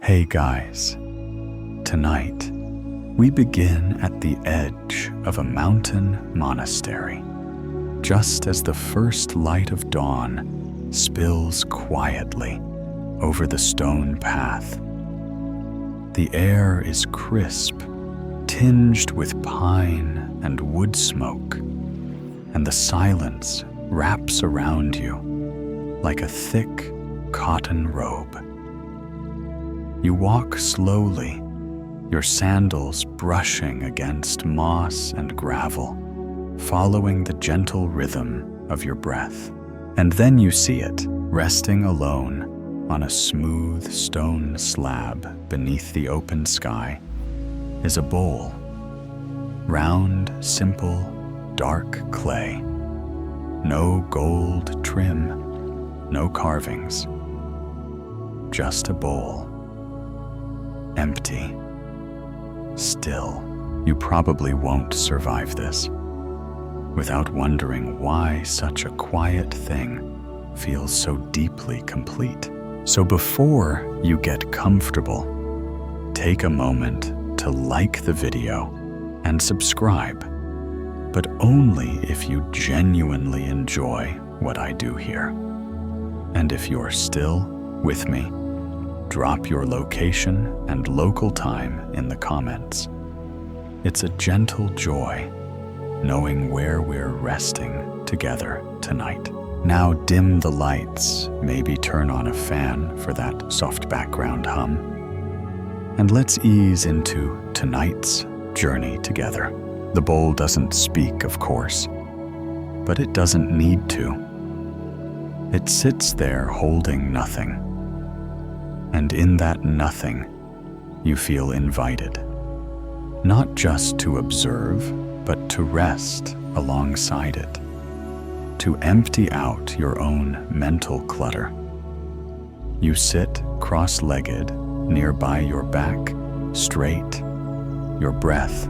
Hey guys, tonight we begin at the edge of a mountain monastery, just as the first light of dawn spills quietly over the stone path. The air is crisp, tinged with pine and wood smoke, and the silence wraps around you like a thick cotton robe. You walk slowly, your sandals brushing against moss and gravel, following the gentle rhythm of your breath. And then you see it, resting alone on a smooth stone slab beneath the open sky, is a bowl. Round, simple, dark clay. No gold trim, no carvings. Just a bowl. Empty. Still. You probably won't survive this without wondering why such a quiet thing feels so deeply complete. So before you get comfortable, take a moment to like the video and subscribe, but only if you genuinely enjoy what I do here. And if you're still with me, drop your location and local time in the comments. It's a gentle joy knowing where we're resting together tonight. Now dim the lights, maybe turn on a fan for that soft background hum. And let's ease into tonight's journey together. The bowl doesn't speak, of course, but it doesn't need to. It sits there holding nothing. And in that nothing, you feel invited, not just to observe, but to rest alongside it, to empty out your own mental clutter. You sit cross-legged nearby your back, straight, your breath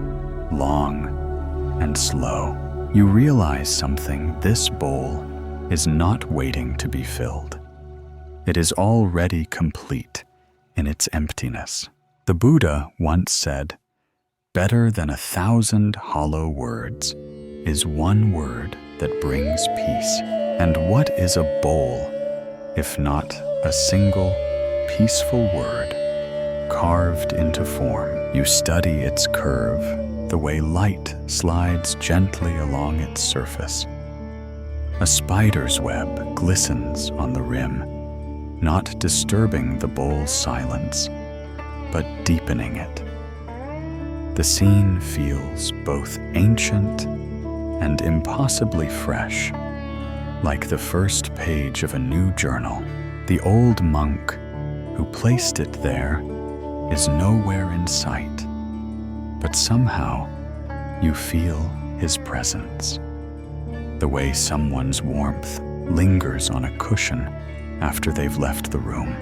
long and slow. You realize something: this bowl is not waiting to be filled. It is already complete in its emptiness. The Buddha once said, "Better than 1,000 hollow words is one word that brings peace." And what is a bowl if not a single peaceful word carved into form? You study its curve, the way light slides gently along its surface. A spider's web glistens on the rim, not disturbing the bowl's silence, but deepening it. The scene feels both ancient and impossibly fresh, like the first page of a new journal. The old monk who placed it there is nowhere in sight, but somehow you feel his presence. The way someone's warmth lingers on a cushion after they've left the room.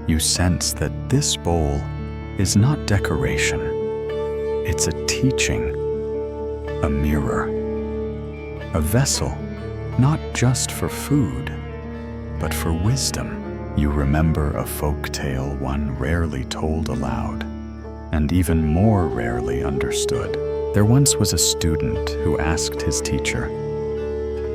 You sense that this bowl is not decoration. It's a teaching, a mirror, a vessel, not just for food, but for wisdom. You remember a folk tale one rarely told aloud, and even more rarely understood. There once was a student who asked his teacher,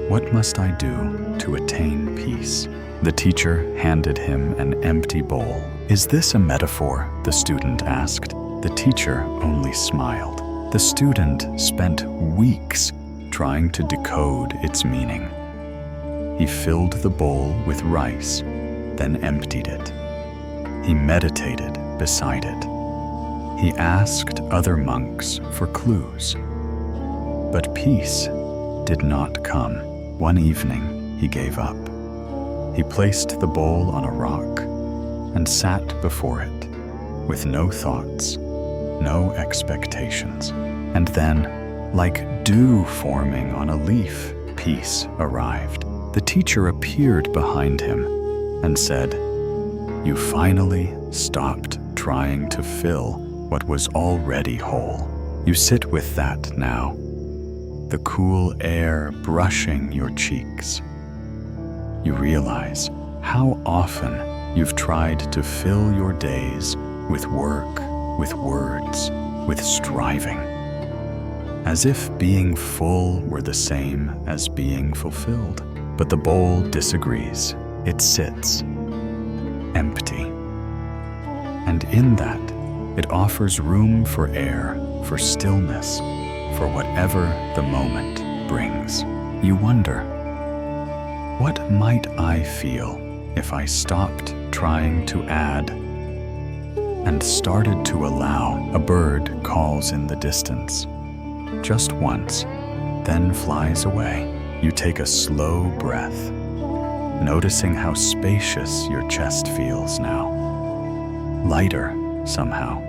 "What must I do to attain peace?" The teacher handed him an empty bowl. "Is this a metaphor?" the student asked. The teacher only smiled. The student spent weeks trying to decode its meaning. He filled the bowl with rice, then emptied it. He meditated beside it. He asked other monks for clues. But peace did not come. One evening, he gave up. He placed the bowl on a rock and sat before it, with no thoughts, no expectations. And then, like dew forming on a leaf, peace arrived. The teacher appeared behind him and said, "You finally stopped trying to fill what was already whole." You sit with that now, the cool air brushing your cheeks. You realize how often You've tried to fill your days with work, with words, with striving, as if being full were the same as being fulfilled. But the bowl disagrees. It sits empty. And in that, it offers room for air, for stillness, for whatever the moment brings. You wonder, what might I feel if I stopped trying to add and started to allow? A bird calls in the distance, just once, then flies away. You take a slow breath, noticing how spacious your chest feels now. Lighter, somehow.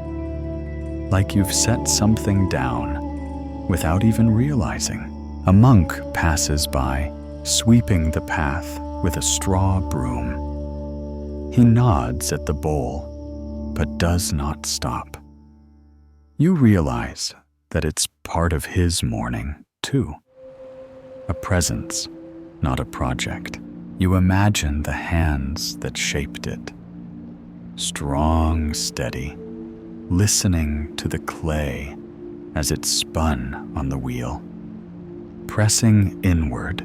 Like you've set something down without even realizing. A monk passes by, sweeping the path with a straw broom. He nods at the bowl, but does not stop. You realize that it's part of his morning, too. A presence, not a project. You imagine the hands that shaped it. Strong, steady, listening to the clay as it spun on the wheel, pressing inward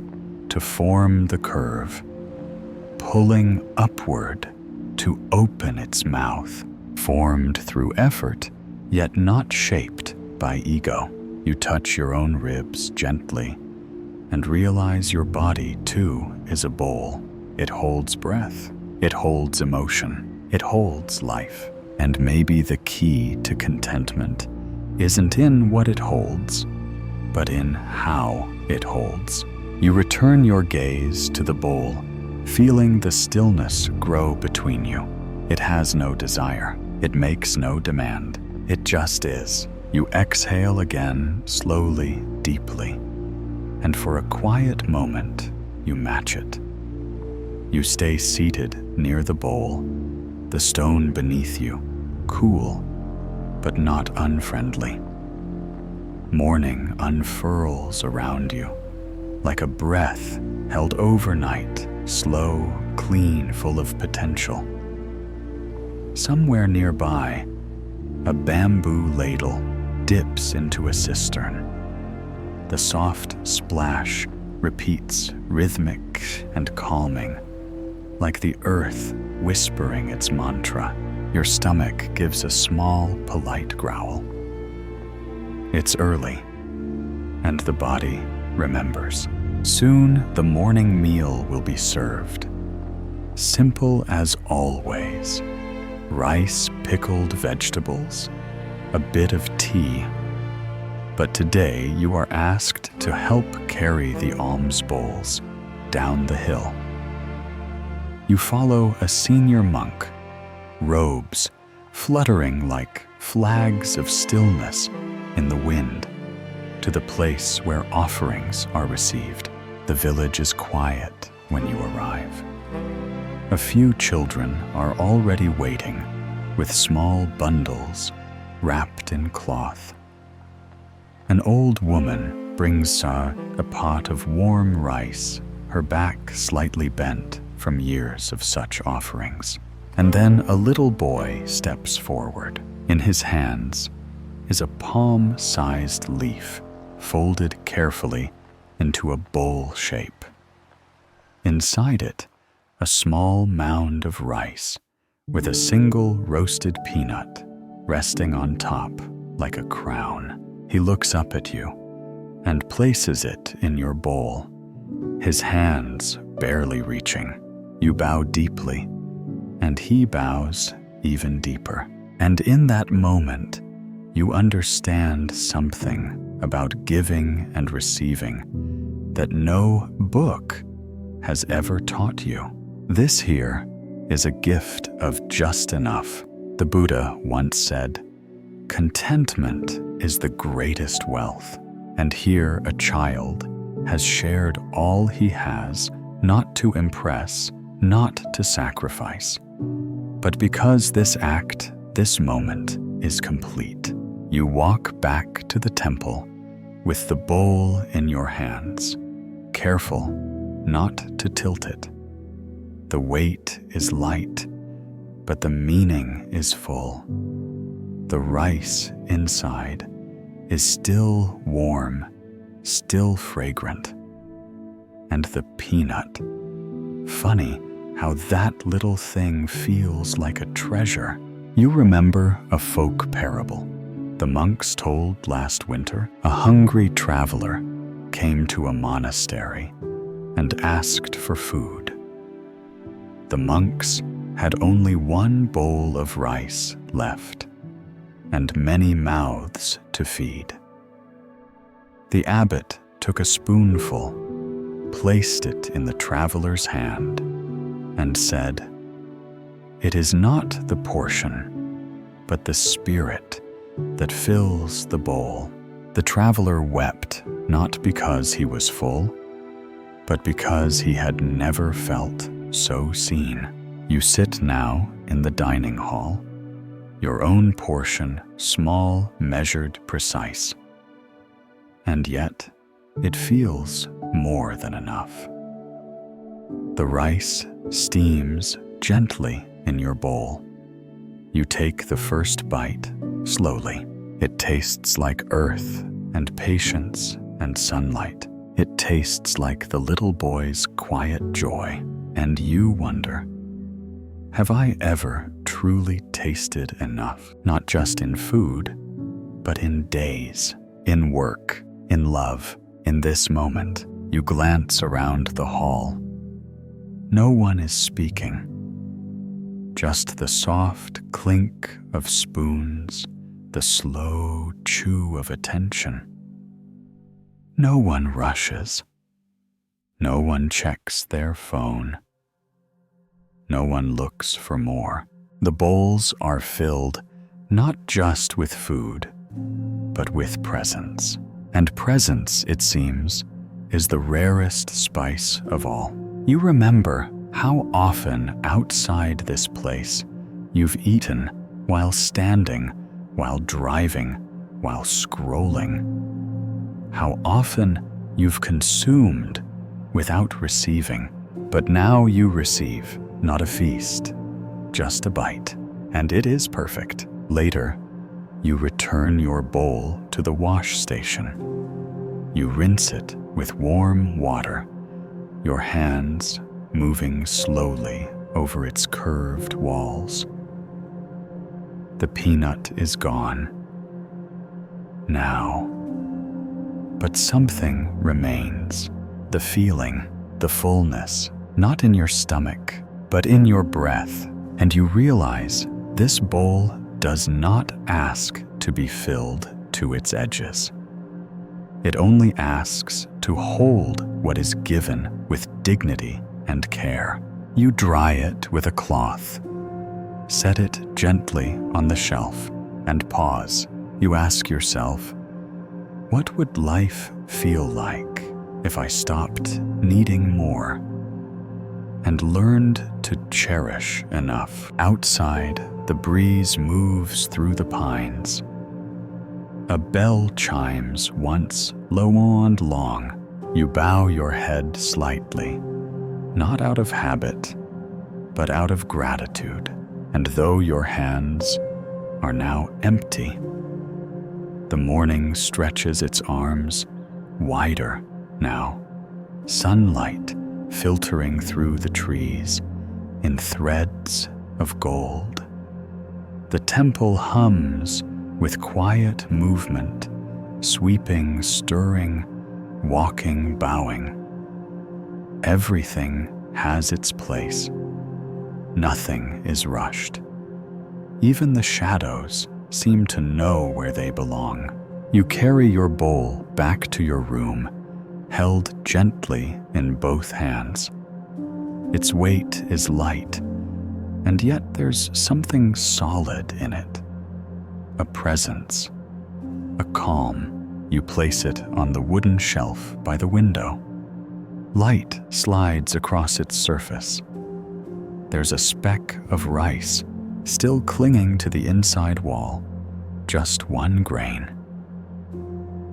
to form the curve, pulling upward to open its mouth, formed through effort, yet not shaped by ego. You touch your own ribs gently and realize your body, too, is a bowl. It holds breath. It holds emotion. It holds life. And maybe the key to contentment isn't in what it holds, but in how it holds. You return your gaze to the bowl, feeling the stillness grow between you. It has no desire. It makes no demand. It just is. You exhale again, slowly, deeply. And for a quiet moment, you match it. You stay seated near the bowl, the stone beneath you, cool, but not unfriendly. Morning unfurls around you, like a breath held overnight, slow, clean, full of potential. Somewhere nearby, a bamboo ladle dips into a cistern. The soft splash repeats, rhythmic and calming, like the earth whispering its mantra. Your stomach gives a small, polite growl. It's early, and the body remembers. Soon the morning meal will be served. Simple as always. Rice, pickled vegetables, a bit of tea. But today you are asked to help carry the alms bowls down the hill. You follow a senior monk, robes fluttering like flags of stillness in the wind, to the place where offerings are received. The village is quiet when you arrive. A few children are already waiting with small bundles wrapped in cloth. An old woman brings a pot of warm rice, her back slightly bent from years of such offerings. And then a little boy steps forward. In his hands is a palm-sized leaf, folded carefully into a bowl shape. Inside it, a small mound of rice with a single roasted peanut resting on top like a crown. He looks up at you and places it in your bowl, his hands barely reaching. You bow deeply, and he bows even deeper. And in that moment, you understand something about giving and receiving that no book has ever taught you. This here is a gift of just enough. The Buddha once said, "Contentment is the greatest wealth." And here a child has shared all he has, not to impress, not to sacrifice, but because this act, this moment, is complete. You walk back to the temple with the bowl in your hands, careful not to tilt it. The weight is light, but the meaning is full. The rice inside is still warm, still fragrant. And the peanut. Funny how that little thing feels like a treasure. You remember a folk parable the monks told last winter? A hungry traveler came to a monastery and asked for food. The monks had only one bowl of rice left and many mouths to feed. The abbot took a spoonful, placed it in the traveler's hand, and said, "It is not the portion, but the spirit that fills the bowl." The traveler wept, not because he was full, but because he had never felt so seen. You sit now in the dining hall, your own portion small, measured, precise. And yet, it feels more than enough. The rice steams gently in your bowl. You take the first bite slowly. It tastes like earth and patience and sunlight. It tastes like the little boy's quiet joy. And you wonder, have I ever truly tasted enough? Not just in food, but in days, in work, in love, in this moment. You glance around the hall. No one is speaking. Just the soft clink of spoons, the slow chew of attention. No one rushes. No one checks their phone. No one looks for more. The bowls are filled not just with food, but with presence. And presence, it seems, is the rarest spice of all. You remember how often outside this place you've eaten while standing, while driving, while scrolling. How often you've consumed without receiving. But now you receive, not a feast, just a bite. And it is perfect. Later, you return your bowl to the wash station. You rinse it with warm water, your hands moving slowly over its curved walls. The peanut is gone now, but something remains. The feeling, the fullness, not in your stomach, but in your breath. And you realize this bowl does not ask to be filled to its edges. It only asks to hold what is given with dignity and care. You dry it with a cloth, set it gently on the shelf, and pause. You ask yourself, what would life feel like if I stopped needing more and learned to cherish enough? Outside, the breeze moves through the pines. A bell chimes once, low and long. You bow your head slightly, not out of habit, but out of gratitude. And though your hands are now empty, the morning stretches its arms wider now, sunlight filtering through the trees in threads of gold. The temple hums with quiet movement, sweeping, stirring, walking, bowing. Everything has its place. Nothing is rushed. Even the shadows seem to know where they belong. You carry your bowl back to your room, held gently in both hands. Its weight is light, and yet there's something solid in it. A presence, a calm. You place it on the wooden shelf by the window. Light slides across its surface. There's a speck of rice still clinging to the inside wall, just one grain.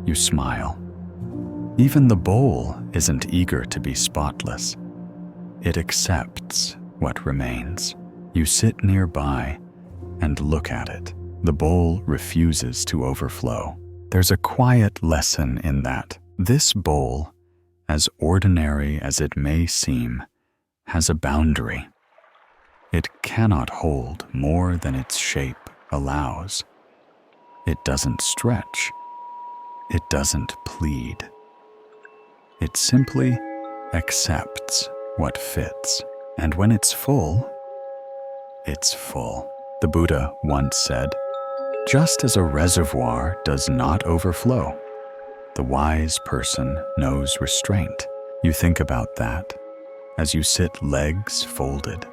You smile. Even the bowl isn't eager to be spotless. It accepts what remains. You sit nearby and look at it. The bowl refuses to overflow. There's a quiet lesson in that. This bowl, as ordinary as it may seem, has a boundary. It cannot hold more than its shape allows. It doesn't stretch. It doesn't plead. It simply accepts what fits. And when it's full, it's full. The Buddha once said, "Just as a reservoir does not overflow, the wise person knows restraint." You think about that as you sit legs folded,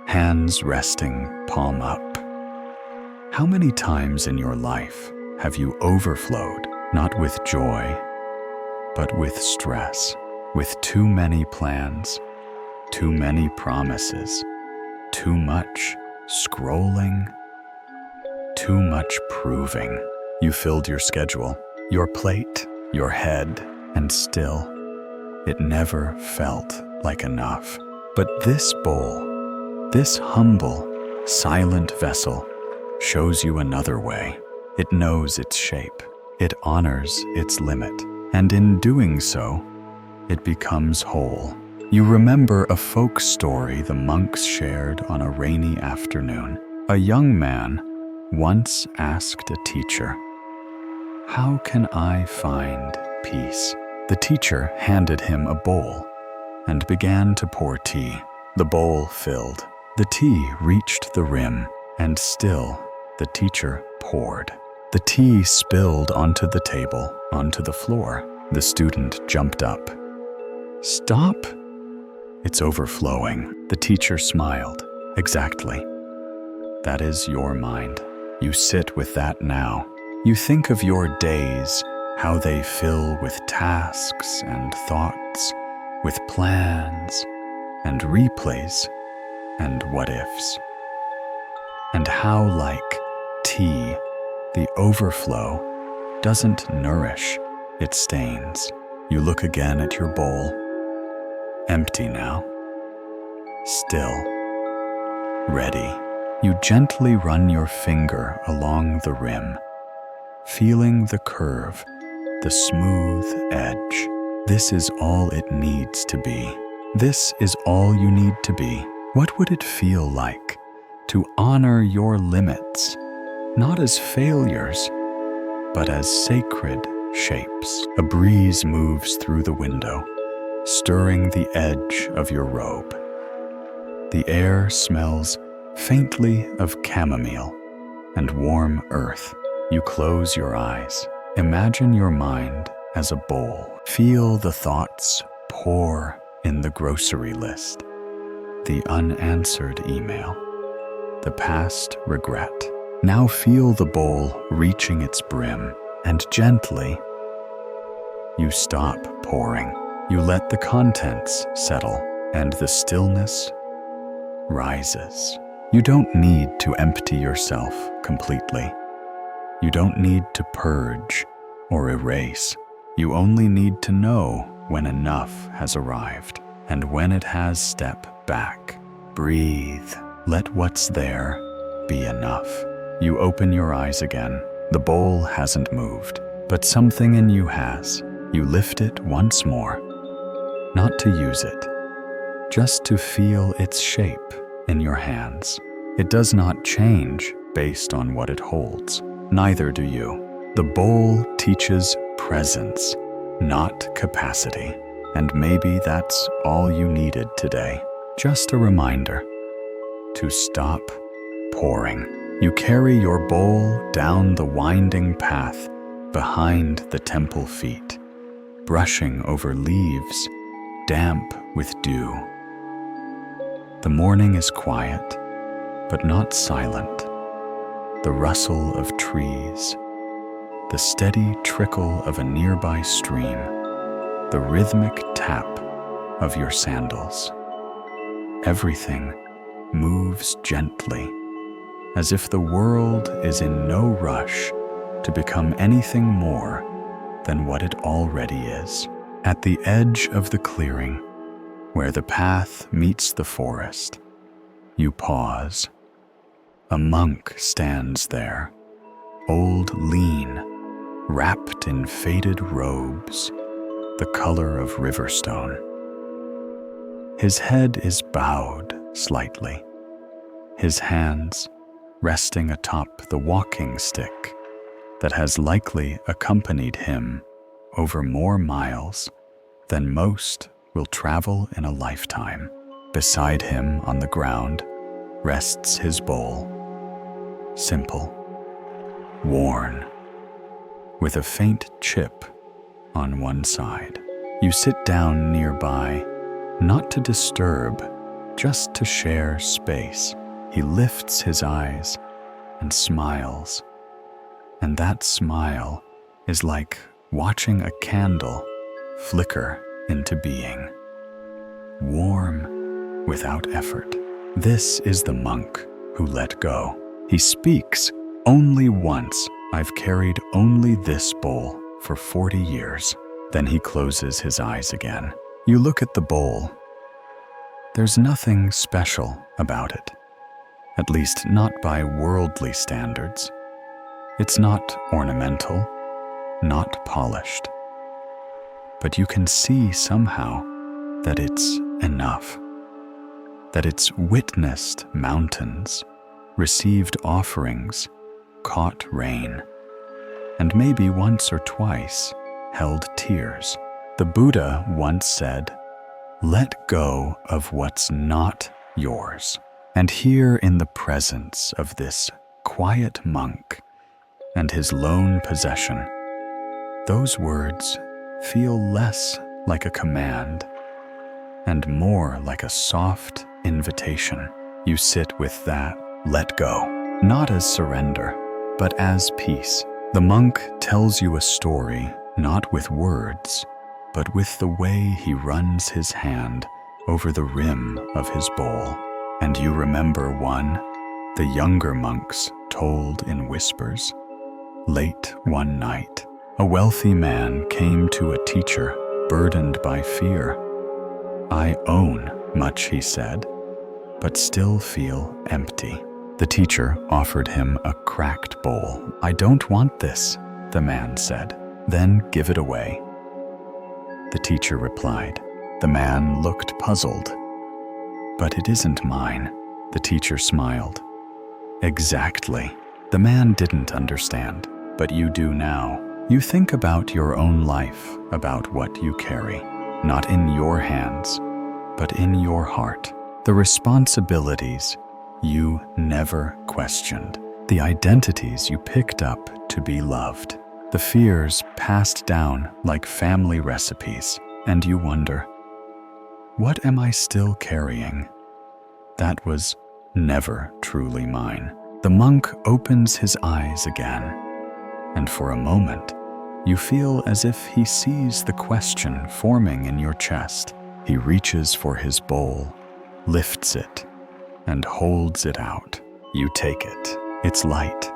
hands resting palm up. How many times in your life have you overflowed, not with joy, but with stress, with too many plans, too many promises, too much scrolling, too much proving? You filled your schedule, your plate, your head, and still, it never felt like enough. But this bowl, this humble, silent vessel, shows you another way. It knows its shape. It honors its limit. And in doing so, it becomes whole. You remember a folk story the monks shared on a rainy afternoon. A young man once asked a teacher, "How can I find peace?" The teacher handed him a bowl and began to pour tea. The bowl filled. The tea reached the rim, and still the teacher poured. The tea spilled onto the table, onto the floor. The student jumped up. "Stop! It's overflowing." The teacher smiled. "Exactly. That is your mind. You sit with that now. You think of your days, how they fill with tasks and thoughts, with plans and replays and what-ifs. And how, like tea, the overflow doesn't nourish, it stains. You look again at your bowl. Empty now. Still. Ready. You gently run your finger along the rim, feeling the curve, the smooth edge. This is all it needs to be. This is all you need to be. What would it feel like to honor your limits, not as failures, but as sacred shapes? A breeze moves through the window, stirring the edge of your robe. The air smells faintly of chamomile and warm earth. You close your eyes. Imagine your mind as a bowl. Feel the thoughts pour in the grocery list, the unanswered email, the past regret. Now feel the bowl reaching its brim, and gently, you stop pouring. You let the contents settle, and the stillness rises. You don't need to empty yourself completely. You don't need to purge or erase. You only need to know when enough has arrived, and when it has, step back. Breathe. Let what's there be enough. You open your eyes again. The bowl hasn't moved, but something in you has. You lift it once more, not to use it, just to feel its shape in your hands. It does not change based on what it holds. Neither do you. The bowl teaches presence, not capacity. And maybe that's all you needed today. Just a reminder to stop pouring. You carry your bowl down the winding path behind the temple feet, brushing over leaves damp with dew. The morning is quiet, but not silent. The rustle of trees, the steady trickle of a nearby stream, the rhythmic tap of your sandals. Everything moves gently, as if the world is in no rush to become anything more than what it already is. At the edge of the clearing, where the path meets the forest, you pause. A monk stands there, old, lean, wrapped in faded robes, the color of riverstone. His head is bowed slightly, his hands resting atop the walking stick that has likely accompanied him over more miles than most will travel in a lifetime. Beside him on the ground rests his bowl, simple, worn, with a faint chip on one side. You sit down nearby, not to disturb, just to share space. He lifts his eyes and smiles, and that smile is like watching a candle flicker into being, warm without effort. This is the monk who let go. He speaks only once. I've carried only this bowl for 40 years. Then he closes his eyes again. You look at the bowl. There's nothing special about it, at least not by worldly standards. It's not ornamental, not polished. But you can see somehow that it's enough, that it's witnessed mountains, received offerings, caught rain, and maybe once or twice held tears. The Buddha once said, "Let go of what's not yours." And here in the presence of this quiet monk and his lone possession, those words feel less like a command and more like a soft invitation. You sit with that let go, not as surrender, but as peace. The monk tells you a story, not with words, but with the way he runs his hand over the rim of his bowl. And you remember one the younger monks told in whispers. Late one night, a wealthy man came to a teacher burdened by fear. "I own much," he said, "but still feel empty." The teacher offered him a cracked bowl. "I don't want this," the man said. "Then give it away." The teacher replied. The man looked puzzled. "But it isn't mine," the teacher smiled. "Exactly." The man didn't understand, but you do now. You think about your own life, about what you carry, not in your hands, but in your heart. The responsibilities you never questioned, the identities you picked up to be loved, the fears passed down like family recipes, and you wonder, what am I still carrying? That was never truly mine. The monk opens his eyes again, and for a moment, you feel as if he sees the question forming in your chest. He reaches for his bowl, lifts it, and holds it out. You take it. It's light.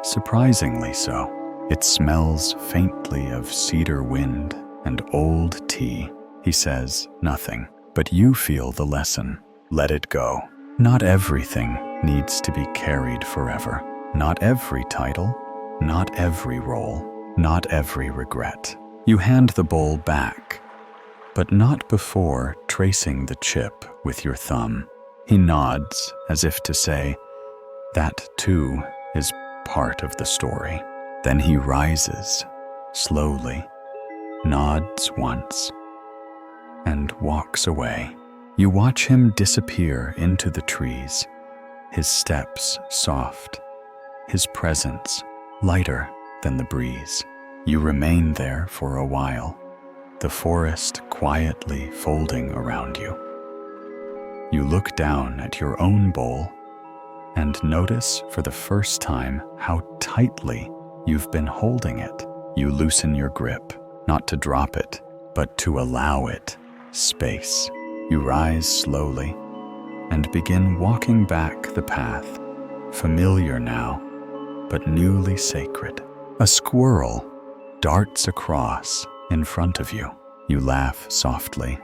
Surprisingly so. It smells faintly of cedar wind and old tea. He says nothing, but you feel the lesson. Let it go. Not everything needs to be carried forever. Not every title, not every role, not every regret. You hand the bowl back, but not before tracing the chip with your thumb. He nods as if to say, that too is part of the story. Then he rises, slowly, nods once, and walks away. You watch him disappear into the trees, his steps soft, his presence lighter than the breeze. You remain there for a while, the forest quietly folding around you. You look down at your own bowl and notice for the first time how tightly you've been holding it. You loosen your grip, not to drop it, but to allow it space. You rise slowly and begin walking back the path, familiar now, but newly sacred. A squirrel darts across in front of you. You laugh softly.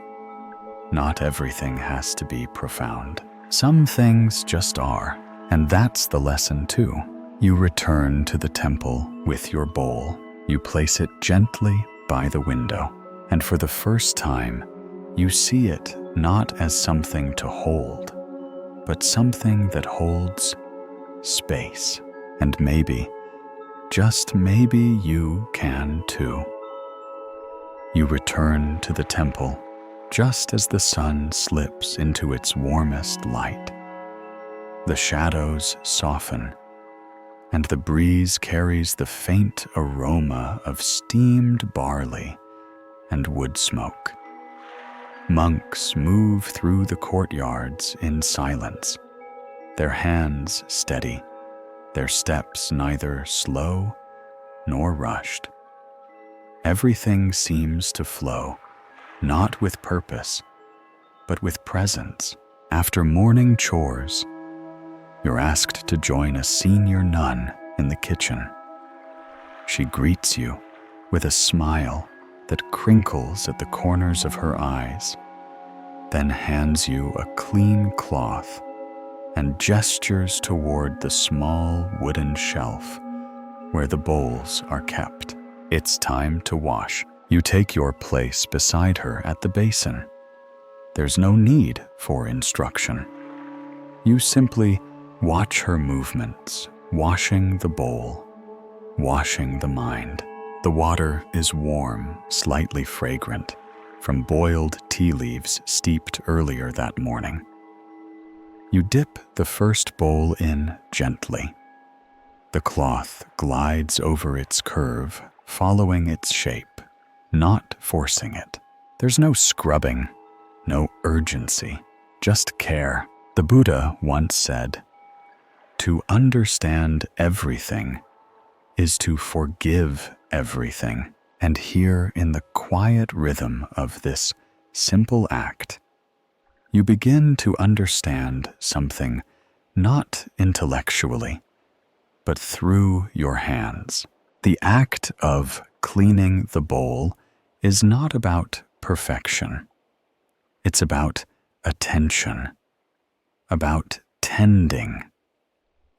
Not everything has to be profound. Some things just are, and that's the lesson too. You return to the temple with your bowl. You place it gently by the window, and for the first time, you see it not as something to hold, but something that holds space. And maybe, just maybe, you can too. You return to the temple just as the sun slips into its warmest light. The shadows soften, and the breeze carries the faint aroma of steamed barley and wood smoke. Monks move through the courtyards in silence, their hands steady, their steps neither slow nor rushed. Everything seems to flow, not with purpose, but with presence. After morning chores, you're asked to join a senior nun in the kitchen. She greets you with a smile that crinkles at the corners of her eyes, then hands you a clean cloth and gestures toward the small wooden shelf where the bowls are kept. It's time to wash. You take your place beside her at the basin. There's no need for instruction. You simply watch her movements, washing the bowl, washing the mind. The water is warm, slightly fragrant, from boiled tea leaves steeped earlier that morning. You dip the first bowl in gently. The cloth glides over its curve, following its shape, not forcing it. There's no scrubbing, no urgency, just care. The Buddha once said, "To understand everything is to forgive everything." And here in the quiet rhythm of this simple act, you begin to understand something not intellectually, but through your hands. The act of cleaning the bowl is not about perfection. It's about attention, about tending,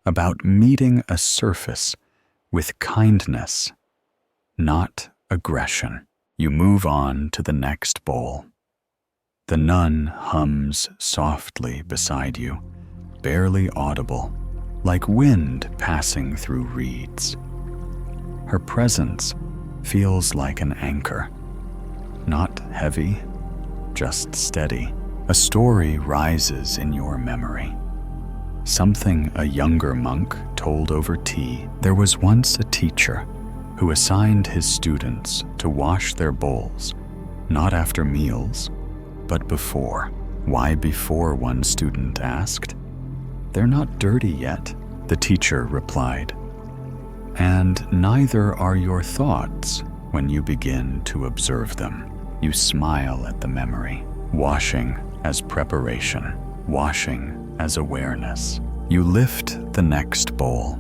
about meeting a surface with kindness, not aggression. You move on to the next bowl. The nun hums softly beside you, barely audible, like wind passing through reeds. Her presence feels like an anchor, not heavy, just steady. A story rises in your memory. Something a younger monk told over tea. There was once a teacher who assigned his students to wash their bowls, not after meals, but before. Why before, one student asked. "They're not dirty yet," the teacher replied. "And neither are your thoughts when you begin to observe them." You smile at the memory. Washing as preparation, washing as awareness. You lift the next bowl.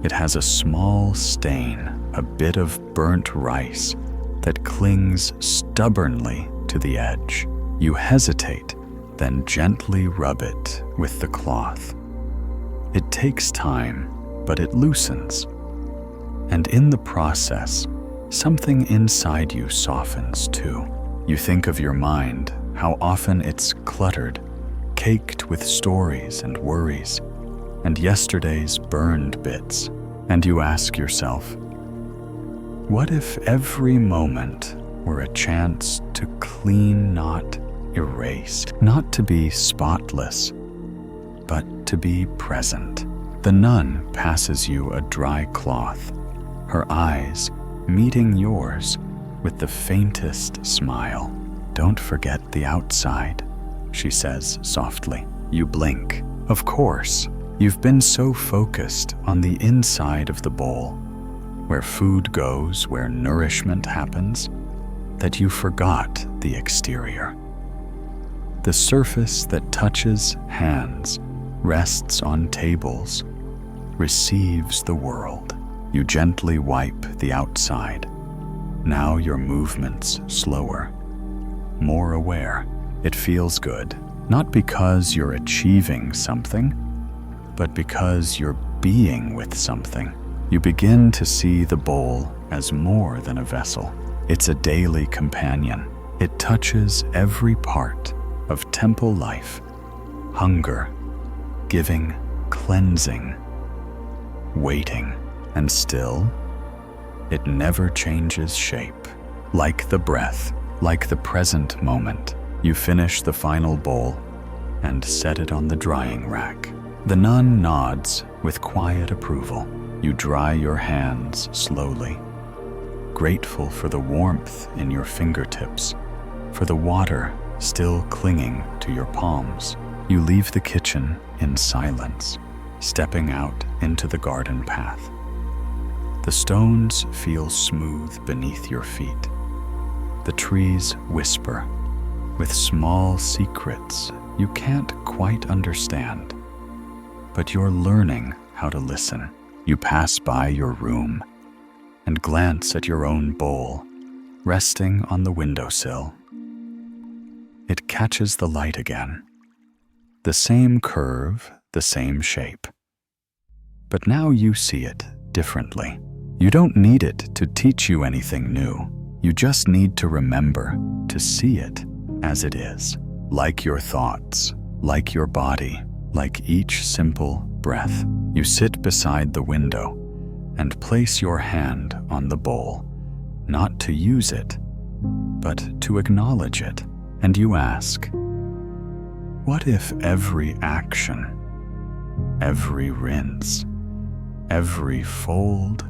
It has a small stain, a bit of burnt rice that clings stubbornly to the edge. You hesitate, then gently rub it with the cloth. It takes time, but it loosens. And in the process, something inside you softens too. You think of your mind, how often it's cluttered, caked with stories and worries, and yesterday's burned bits. And you ask yourself, what if every moment were a chance to clean, not erase, not to be spotless, but to be present? The nun passes you a dry cloth, her eyes meeting yours with the faintest smile. "Don't forget the outside," she says softly. You blink. Of course, you've been so focused on the inside of the bowl, where food goes, where nourishment happens, that you forgot the exterior. The surface that touches hands, rests on tables, receives the world. You gently wipe the outside. Now your movements slower, more aware. It feels good, not because you're achieving something, but because you're being with something. You begin to see the bowl as more than a vessel. It's a daily companion. It touches every part of temple life: hunger, giving, cleansing, waiting, and still, it never changes shape. Like the breath, like the present moment, you finish the final bowl and set it on the drying rack. The nun nods with quiet approval. You dry your hands slowly, grateful for the warmth in your fingertips, for the water still clinging to your palms. You leave the kitchen in silence, stepping out into the garden path. The stones feel smooth beneath your feet. The trees whisper with small secrets you can't quite understand, but you're learning how to listen. You pass by your room and glance at your own bowl, resting on the windowsill. It catches the light again. The same curve, the same shape. But now you see it differently. You don't need it to teach you anything new. You just need to remember to see it as it is, like your thoughts, like your body, like each simple breath. You sit beside the window and place your hand on the bowl, not to use it, but to acknowledge it. And you ask, what if every action, every rinse, every fold,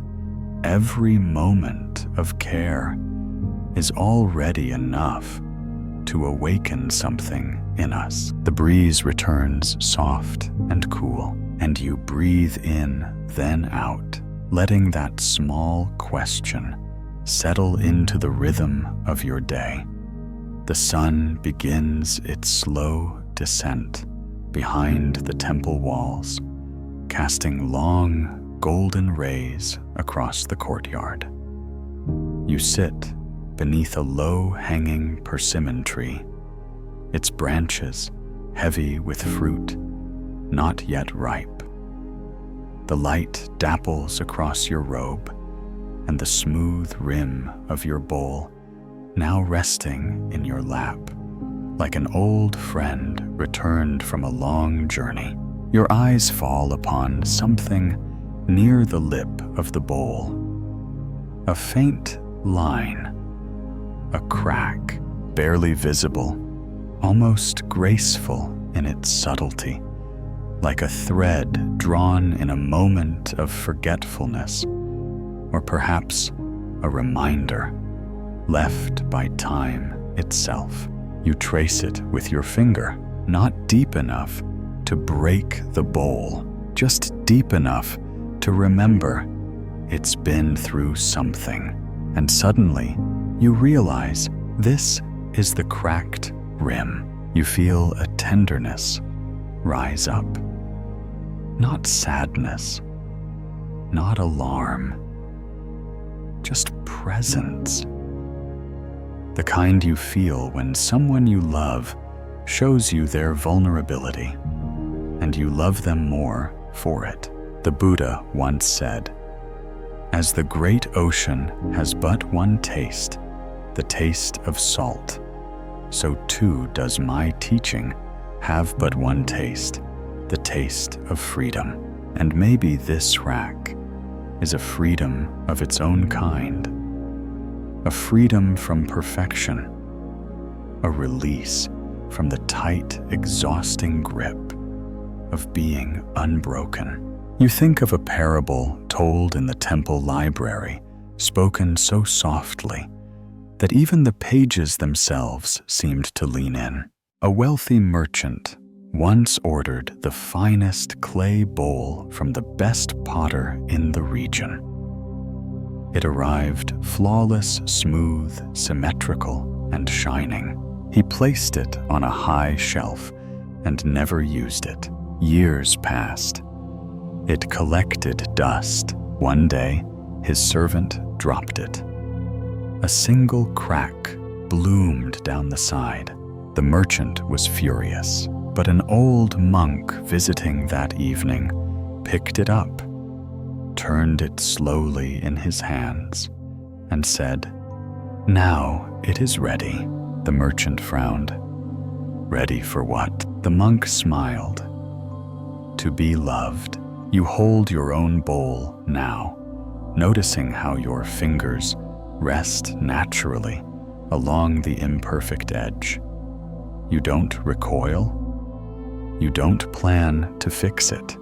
every moment of care is already enough to awaken something in us? The breeze returns soft and cool, and you breathe in, then out, letting that small question settle into the rhythm of your day. The sun begins its slow descent behind the temple walls, casting long, golden rays across the courtyard. You sit beneath a low-hanging persimmon tree, its branches heavy with fruit, not yet ripe. The light dapples across your robe and the smooth rim of your bowl, now resting in your lap, like an old friend returned from a long journey. Your eyes fall upon something near the lip of the bowl. A faint line, a crack, barely visible, almost graceful in its subtlety, like a thread drawn in a moment of forgetfulness, or perhaps a reminder left by time itself. You trace it with your finger, not deep enough to break the bowl, just deep enough to remember it's been through something. And suddenly, you realize this is the cracked rim. You feel a tenderness rise up. Not sadness, not alarm, just presence. The kind you feel when someone you love shows you their vulnerability, and you love them more for it. The Buddha once said, "As the great ocean has but one taste, the taste of salt, so too does my teaching have but one taste, the taste of freedom." And maybe this rack is a freedom of its own kind, a freedom from perfection, a release from the tight, exhausting grip of being unbroken. You think of a parable told in the temple library, spoken so softly that even the pages themselves seemed to lean in. A wealthy merchant once ordered the finest clay bowl from the best potter in the region. It arrived flawless, smooth, symmetrical, and shining. He placed it on a high shelf and never used it. Years passed. It collected dust. One day, his servant dropped it. A single crack bloomed down the side. The merchant was furious. But an old monk visiting that evening picked it up, turned it slowly in his hands, and said, "Now it is ready." The merchant frowned. "Ready for what?" The monk smiled. "To be loved." You hold your own bowl now, noticing how your fingers rest naturally along the imperfect edge. You don't recoil. You don't plan to fix it.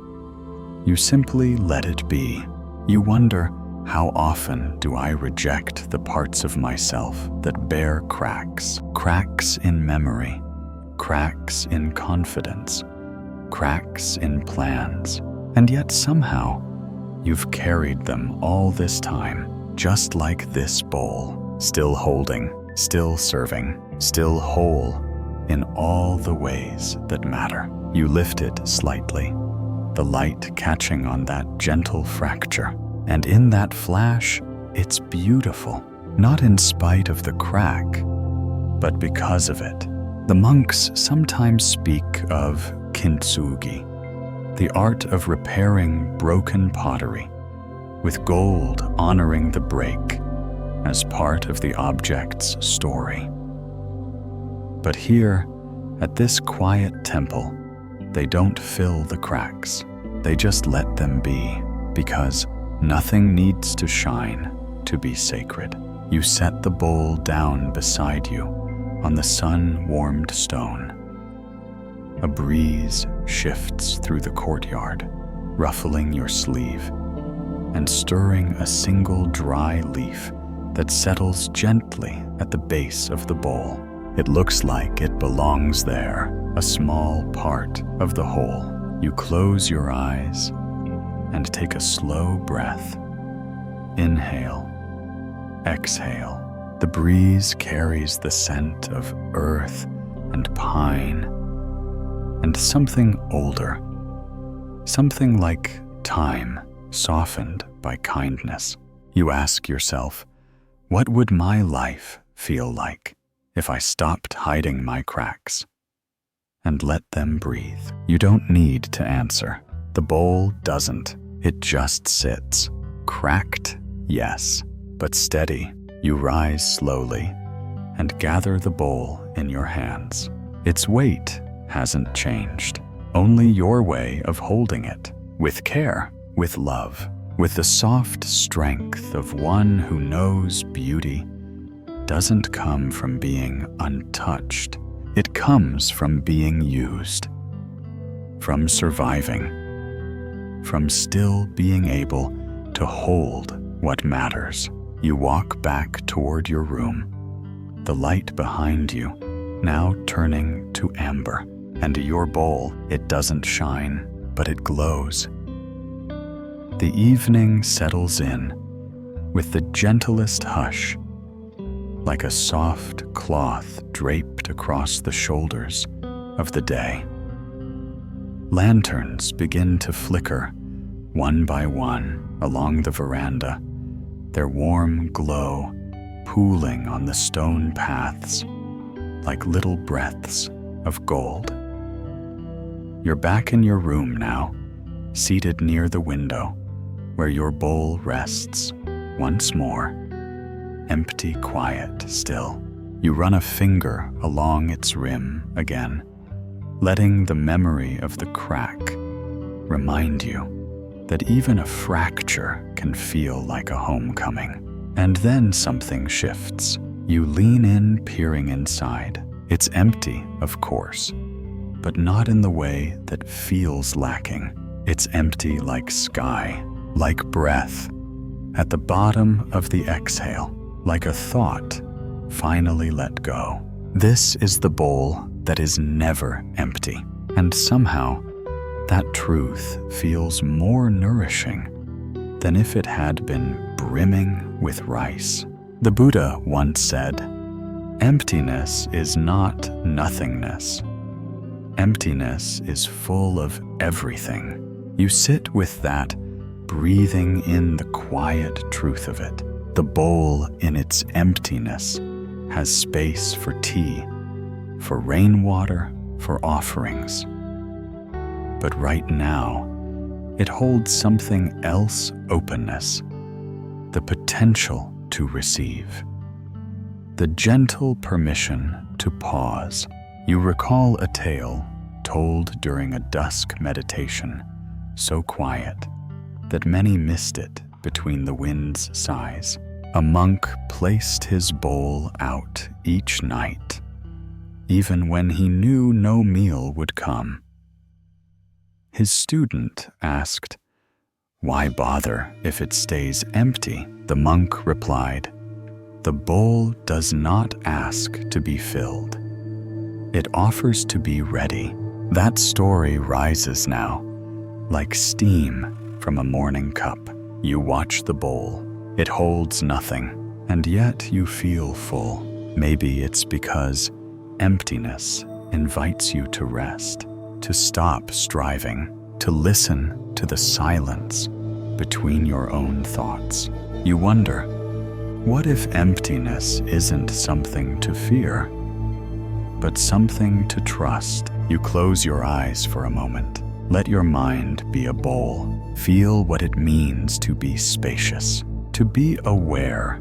You simply let it be. You wonder, how often do I reject the parts of myself that bear cracks? Cracks in memory, cracks in confidence, cracks in plans. And yet somehow, you've carried them all this time, just like this bowl, still holding, still serving, still whole in all the ways that matter. You lift it slightly, the light catching on that gentle fracture. And in that flash, it's beautiful, not in spite of the crack, but because of it. The monks sometimes speak of kintsugi, the art of repairing broken pottery, with gold honoring the break as part of the object's story. But here, at this quiet temple, they don't fill the cracks. They just let them be, because nothing needs to shine to be sacred. You set the bowl down beside you on the sun-warmed stone. A breeze shifts through the courtyard, ruffling your sleeve and stirring a single dry leaf that settles gently at the base of the bowl. It looks like it belongs there, a small part of the whole. You close your eyes and take a slow breath. Inhale, exhale. The breeze carries the scent of earth and pine and something older, something like time softened by kindness. You ask yourself, what would my life feel like if I stopped hiding my cracks and let them breathe? You don't need to answer. The bowl doesn't. It just sits. Cracked, yes, but steady. You rise slowly and gather the bowl in your hands. Its weight hasn't changed, only your way of holding it, with care, with love, with the soft strength of one who knows beauty doesn't come from being untouched. It comes from being used, from surviving, from still being able to hold what matters. You walk back toward your room, the light behind you now turning to amber, and your bowl, it doesn't shine, but it glows. The evening settles in with the gentlest hush, like a soft cloth draped across the shoulders of the day. Lanterns begin to flicker, one by one, along the veranda, their warm glow pooling on the stone paths like little breaths of gold. You're back in your room now, seated near the window, where your bowl rests once more, empty, quiet, still. You run a finger along its rim again, letting the memory of the crack remind you that even a fracture can feel like a homecoming. And then something shifts. You lean in, peering inside. It's empty, of course, but not in the way that feels lacking. It's empty like sky, like breath at the bottom of the exhale, like a thought finally let go. This is the bowl that is never empty, and somehow that truth feels more nourishing than if it had been brimming with rice. The Buddha once said, "Emptiness is not nothingness. Emptiness is full of everything." You sit with that, breathing in the quiet truth of it. The bowl in its emptiness has space for tea, for rainwater, for offerings. But right now, it holds something else: openness, the potential to receive, the gentle permission to pause. You recall a tale told during a dusk meditation, so quiet that many missed it between the wind's sighs. A monk placed his bowl out each night, even when he knew no meal would come. His student asked, "Why bother if it stays empty?" The monk replied, "The bowl does not ask to be filled. It offers to be ready." That story rises now, like steam from a morning cup. You watch the bowl. It holds nothing, and yet you feel full. Maybe it's because emptiness invites you to rest, to stop striving, to listen to the silence between your own thoughts. You wonder, what if emptiness isn't something to fear, but something to trust? You close your eyes for a moment. Let your mind be a bowl. Feel what it means to be spacious, to be aware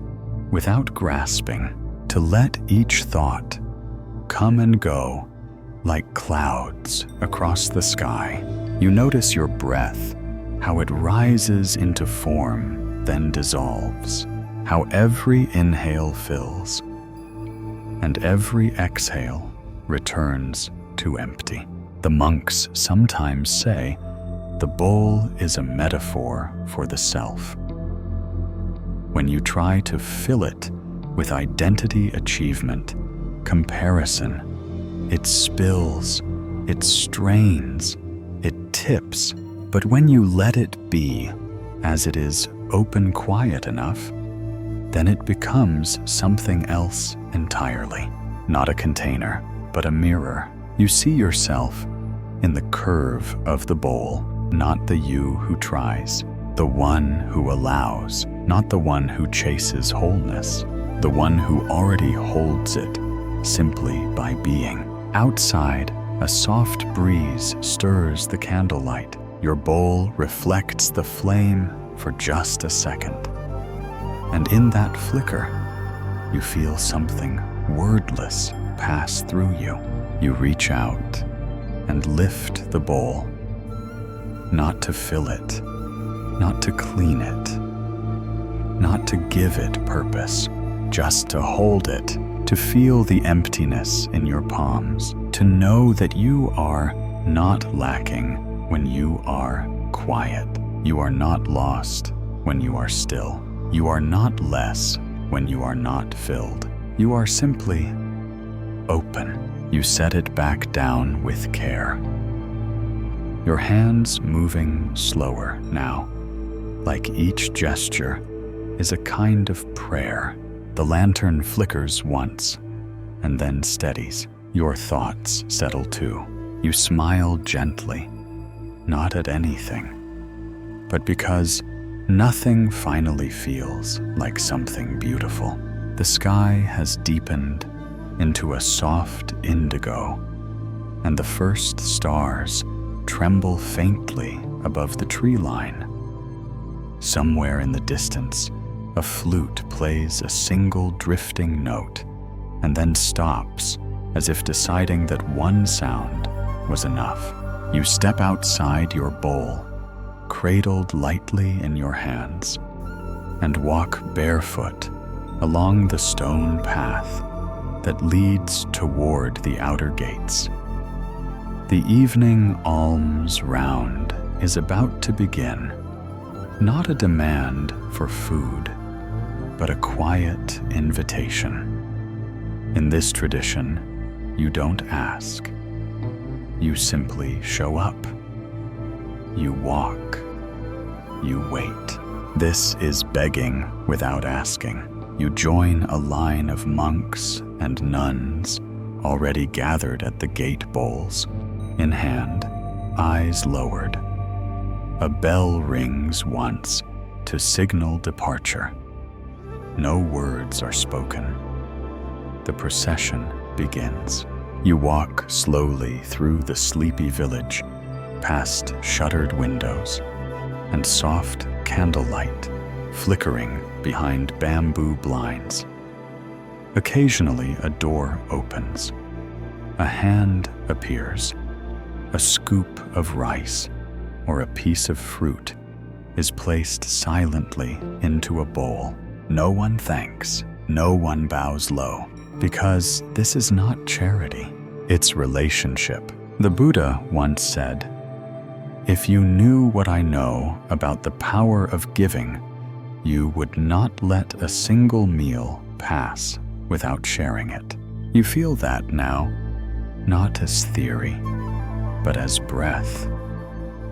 without grasping, to let each thought come and go like clouds across the sky. You notice your breath, how it rises into form, then dissolves, how every inhale fills, and every exhale returns to empty. The monks sometimes say the bowl is a metaphor for the self. When you try to fill it with identity achievement, comparison, it spills, it strains, it tips. But when you let it be, as it is, open quiet enough, then it becomes something else entirely. Not a container, but a mirror. You see yourself in the curve of the bowl, not the you who tries, the one who allows, not the one who chases wholeness, the one who already holds it simply by being. Outside, a soft breeze stirs the candlelight. Your bowl reflects the flame for just a second. And in that flicker, you feel something wordless pass through you. You reach out and lift the bowl, not to fill it, not to clean it, not to give it purpose, just to hold it, to feel the emptiness in your palms, to know that you are not lacking when you are quiet. You are not lost when you are still. You are not less when you are not filled. You are simply open. You set it back down with care. Your hands moving slower now, like each gesture is a kind of prayer. The lantern flickers once and then steadies. Your thoughts settle too. You smile gently, not at anything, but because nothing finally feels like something beautiful. The sky has deepened into a soft indigo, and the first stars tremble faintly above the tree line. Somewhere in the distance, a flute plays a single drifting note and then stops, as if deciding that one sound was enough. You step outside your bowl, cradled lightly in your hands, and walk barefoot along the stone path that leads toward the outer gates. The evening alms round is about to begin, not a demand for food, but a quiet invitation. In this tradition, you don't ask. You simply show up. You walk. You wait. This is begging without asking. You join a line of monks and nuns already gathered at the gate bowls, in hand, eyes lowered. A bell rings once to signal departure. No words are spoken. The procession begins. You walk slowly through the sleepy village, past shuttered windows and soft candlelight flickering behind bamboo blinds. Occasionally, a door opens. A hand appears. A scoop of rice or a piece of fruit is placed silently into a bowl. No one thanks, no one bows low, because this is not charity, it's relationship. The Buddha once said, "If you knew what I know about the power of giving, you would not let a single meal pass without sharing it." You feel that now, not as theory, but as breath,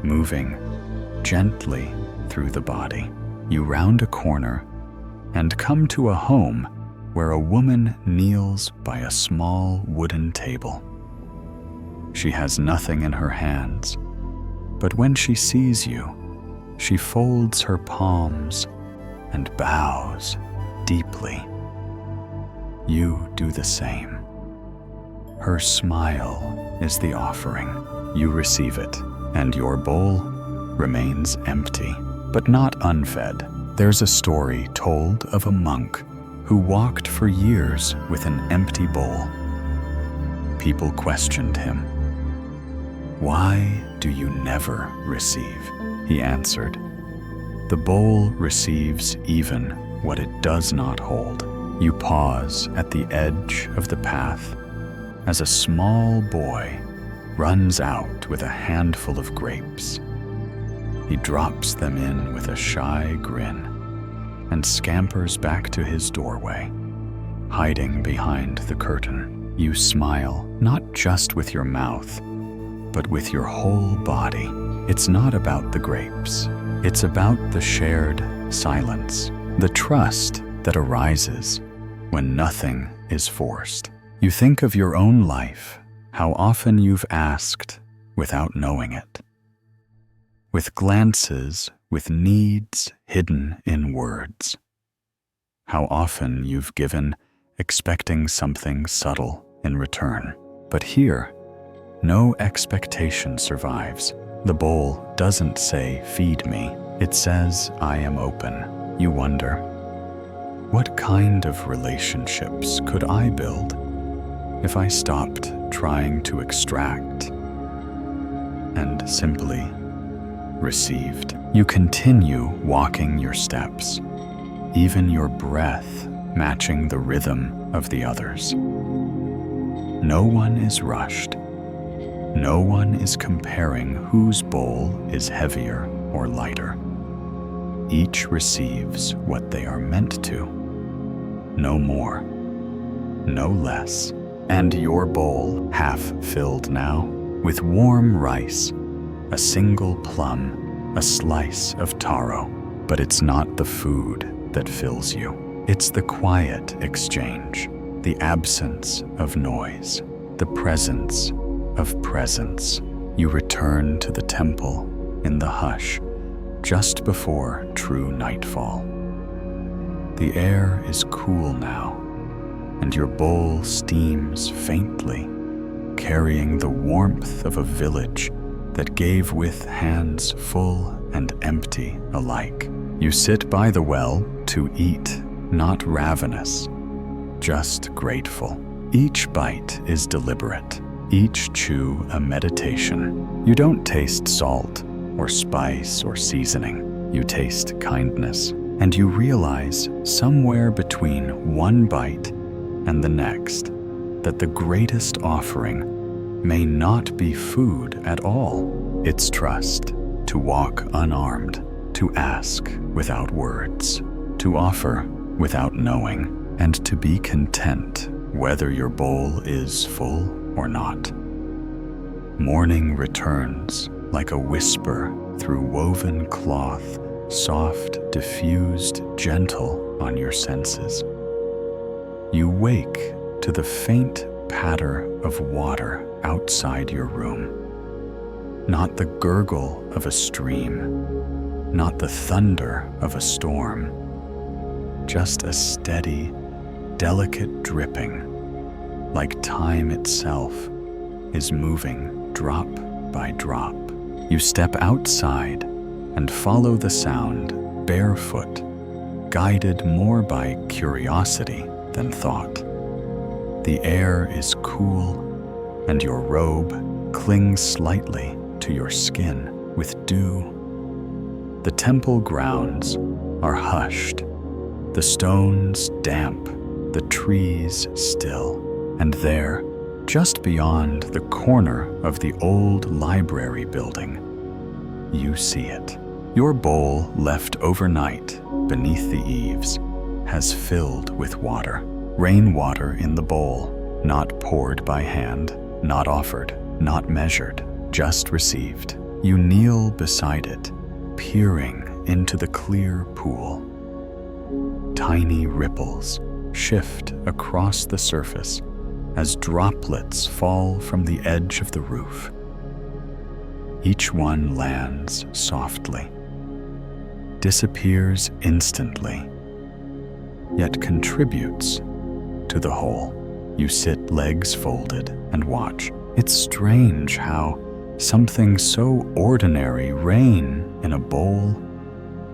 moving gently through the body. You round a corner and come to a home where a woman kneels by a small wooden table. She has nothing in her hands, but when she sees you, she folds her palms and bows deeply. You do the same. Her smile is the offering. You receive it, and your bowl remains empty, but not unfed. There's a story told of a monk who walked for years with an empty bowl. People questioned him. "Why do you never receive?" He answered, "The bowl receives even what it does not hold." You pause at the edge of the path as a small boy runs out with a handful of grapes. He drops them in with a shy grin and scampers back to his doorway, hiding behind the curtain. You smile, not just with your mouth, but with your whole body. It's not about the grapes. It's about the shared silence, the trust that arises when nothing is forced. You think of your own life, how often you've asked without knowing it. With glances, with needs hidden in words. How often you've given, expecting something subtle in return. But here, no expectation survives. The bowl doesn't say, "Feed me." It says, "I am open." You wonder, what kind of relationships could I build if I stopped trying to extract and simply received? You continue walking your steps, even your breath matching the rhythm of the others. No one is rushed. No one is comparing whose bowl is heavier or lighter. Each receives what they are meant to. No more, no less. And your bowl, half filled now, with warm rice, a single plum, a slice of taro. But it's not the food that fills you. It's the quiet exchange, the absence of noise, the presence of presence. You return to the temple in the hush, just before true nightfall. The air is cool now, and your bowl steams faintly, carrying the warmth of a village that gave with hands full and empty alike. You sit by the well to eat, not ravenous, just grateful. Each bite is deliberate, each chew a meditation. You don't taste salt or spice or seasoning. You taste kindness, and you realize somewhere between one bite and the next that the greatest offering may not be food at all. It's trust, to walk unarmed, to ask without words, to offer without knowing, and to be content whether your bowl is full or not. Morning returns like a whisper through woven cloth, soft, diffused, gentle on your senses. You wake to the faint patter of water outside your room. Not the gurgle of a stream, not the thunder of a storm, just a steady, delicate dripping, like time itself, is moving drop by drop. You step outside and follow the sound barefoot, guided more by curiosity than thought. The air is cool, and your robe clings slightly to your skin with dew. The temple grounds are hushed, the stones damp, the trees still, and there, just beyond the corner of the old library building, you see it. Your bowl left overnight beneath the eaves has filled with water. Rainwater in the bowl, not poured by hand, not offered, not measured, just received. You kneel beside it, peering into the clear pool. Tiny ripples shift across the surface as droplets fall from the edge of the roof. Each one lands softly, disappears instantly, yet contributes to the whole. You sit legs folded and watch. It's strange how something so ordinary, rain in a bowl,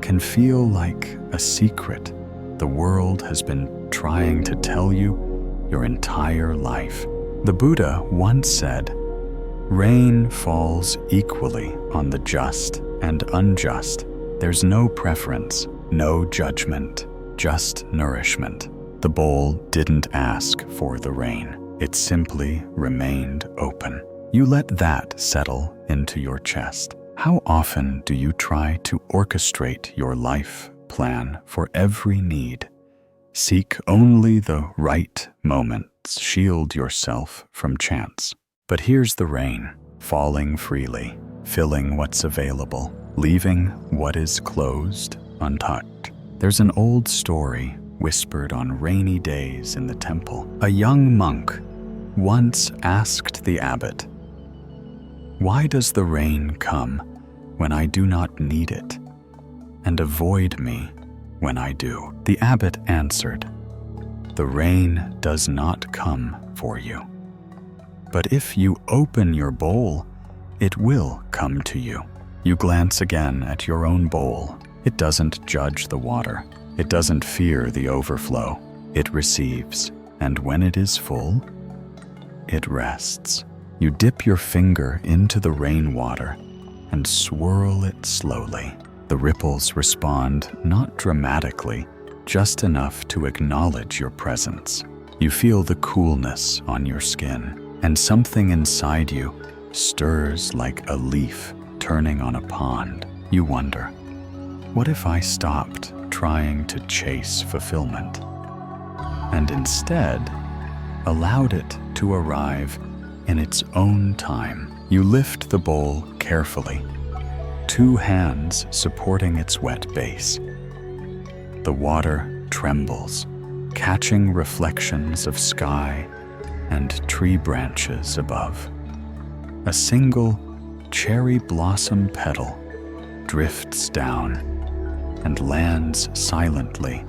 can feel like a secret the world has been trying to tell you your entire life. The Buddha once said, "Rain falls equally on the just and unjust. There's no preference, no judgment, just nourishment." The bowl didn't ask for the rain. It simply remained open. You let that settle into your chest. How often do you try to orchestrate your life plan for every need? Seek only the right moments, shield yourself from chance. But here's the rain, falling freely, filling what's available, leaving what is closed untouched. There's an old story whispered on rainy days in the temple. A young monk once asked the abbot, "Why does the rain come when I do not need it, and avoid me when I do?" The abbot answered, "The rain does not come for you. But if you open your bowl, it will come to you." You glance again at your own bowl. It doesn't judge the water. It doesn't fear the overflow. It receives, and when it is full, it rests. You dip your finger into the rainwater and swirl it slowly. The ripples respond not dramatically, just enough to acknowledge your presence. You feel the coolness on your skin, and something inside you stirs like a leaf turning on a pond. You wonder, what if I stopped trying to chase fulfillment and instead allowed it to arrive in its own time? You lift the bowl carefully, two hands supporting its wet base. The water trembles, catching reflections of sky and tree branches above. A single cherry blossom petal drifts down and lands silently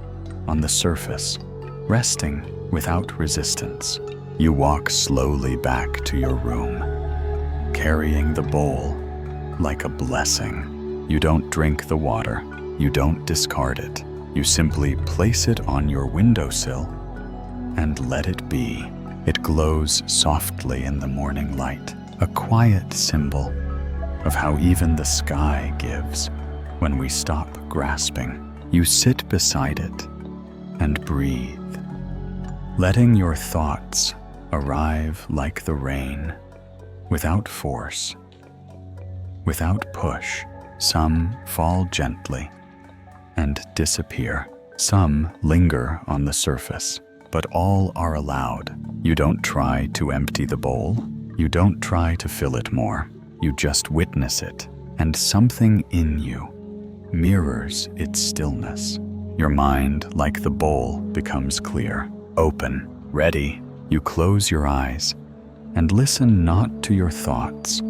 on the surface, resting without resistance. You walk slowly back to your room, carrying the bowl like a blessing. You don't drink the water, you don't discard it. You simply place it on your windowsill and let it be. It glows softly in the morning light, a quiet symbol of how even the sky gives when we stop grasping. You sit beside it and breathe, letting your thoughts arrive like the rain, without force, without push. Some fall gently and disappear. Some linger on the surface, but all are allowed. You don't try to empty the bowl. You don't try to fill it more. You just witness it, and something in you mirrors its stillness. Your mind, like the bowl, becomes clear, open, ready. You close your eyes and listen not to your thoughts,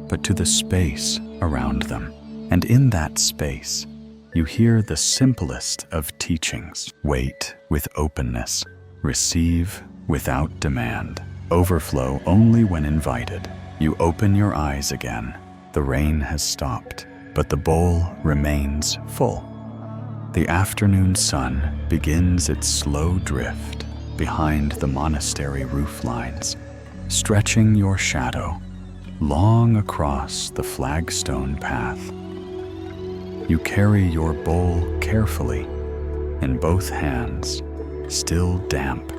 but to the space around them. And in that space, you hear the simplest of teachings. Wait with openness, receive without demand, overflow only when invited. You open your eyes again. The rain has stopped, but the bowl remains full. The afternoon sun begins its slow drift behind the monastery roof lines, stretching your shadow long across the flagstone path. You carry your bowl carefully in both hands, still damp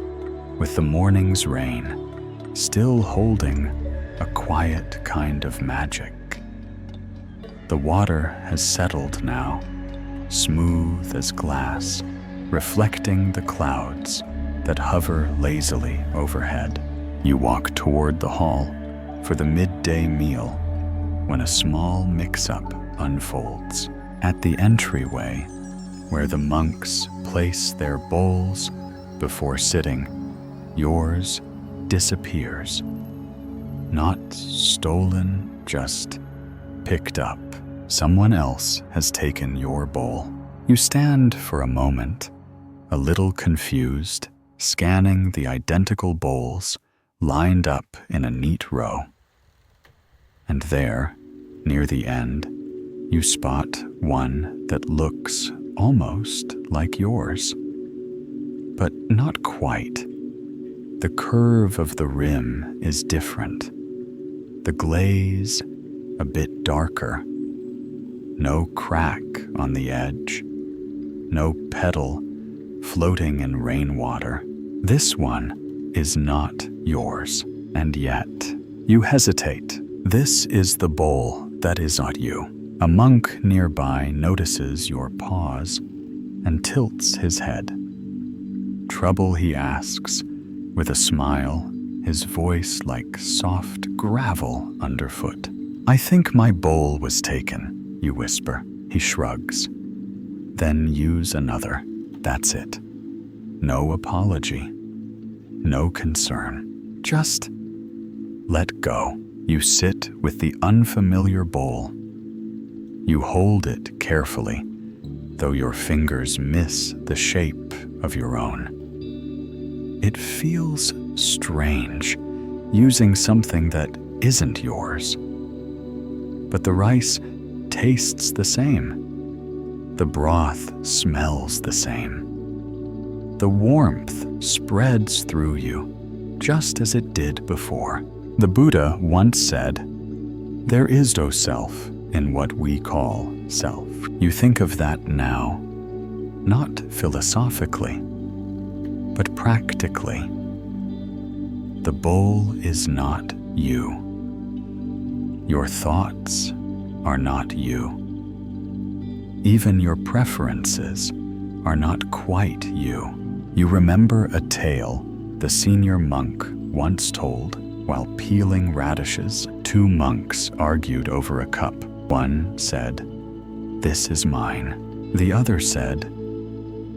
with the morning's rain, still holding a quiet kind of magic. The water has settled now, smooth as glass, reflecting the clouds that hover lazily overhead. You walk toward the hall for the midday meal when a small mix-up unfolds. At the entryway, where the monks place their bowls before sitting, yours disappears. Not stolen, just picked up. Someone else has taken your bowl. You stand for a moment, a little confused, scanning the identical bowls lined up in a neat row. And there, near the end, you spot one that looks almost like yours, but not quite. The curve of the rim is different. The glaze a bit darker. No crack on the edge. No petal floating in rainwater. This one is not yours, and yet you hesitate. This is the bowl that is not you. A monk nearby notices your pause and tilts his head. Trouble, he asks, with a smile, his voice like soft gravel underfoot. I think my bowl was taken, you whisper. He shrugs. Then use another. That's it. No apology. No concern. Just let go. You sit with the unfamiliar bowl. You hold it carefully, though your fingers miss the shape of your own. It feels strange, using something that isn't yours. But the rice tastes the same. The broth smells the same. The warmth spreads through you, just as it did before. The Buddha once said, "There is no self in what we call self." You think of that now, not philosophically, but practically. The bowl is not you. Your thoughts are not you. Even your preferences are not quite you. You remember a tale the senior monk once told while peeling radishes. Two monks argued over a cup. One said, "This is mine." The other said,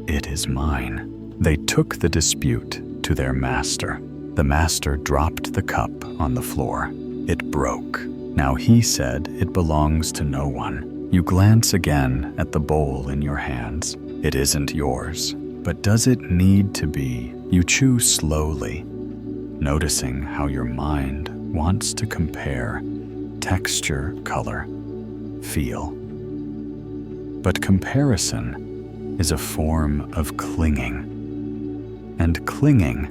"It is mine." They took the dispute to their master. The master dropped the cup on the floor. It broke. Now he said it belongs to no one. You glance again at the bowl in your hands. It isn't yours, but does it need to be? You chew slowly, noticing how your mind wants to compare texture, color, feel. But comparison is a form of clinging, and clinging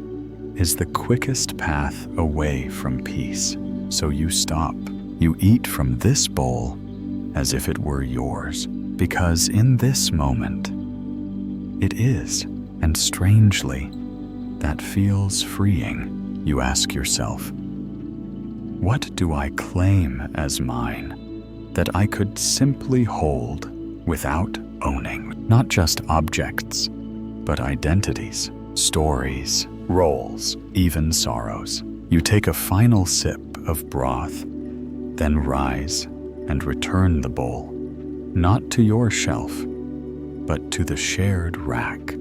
is the quickest path away from peace. So you stop. You eat from this bowl as if it were yours, because in this moment, it is, and strangely, that feels freeing. You ask yourself, what do I claim as mine that I could simply hold without owning? Not just objects, but identities, stories, roles, even sorrows. You take a final sip of broth, then rise and return the bowl, not to your shelf, but to the shared rack,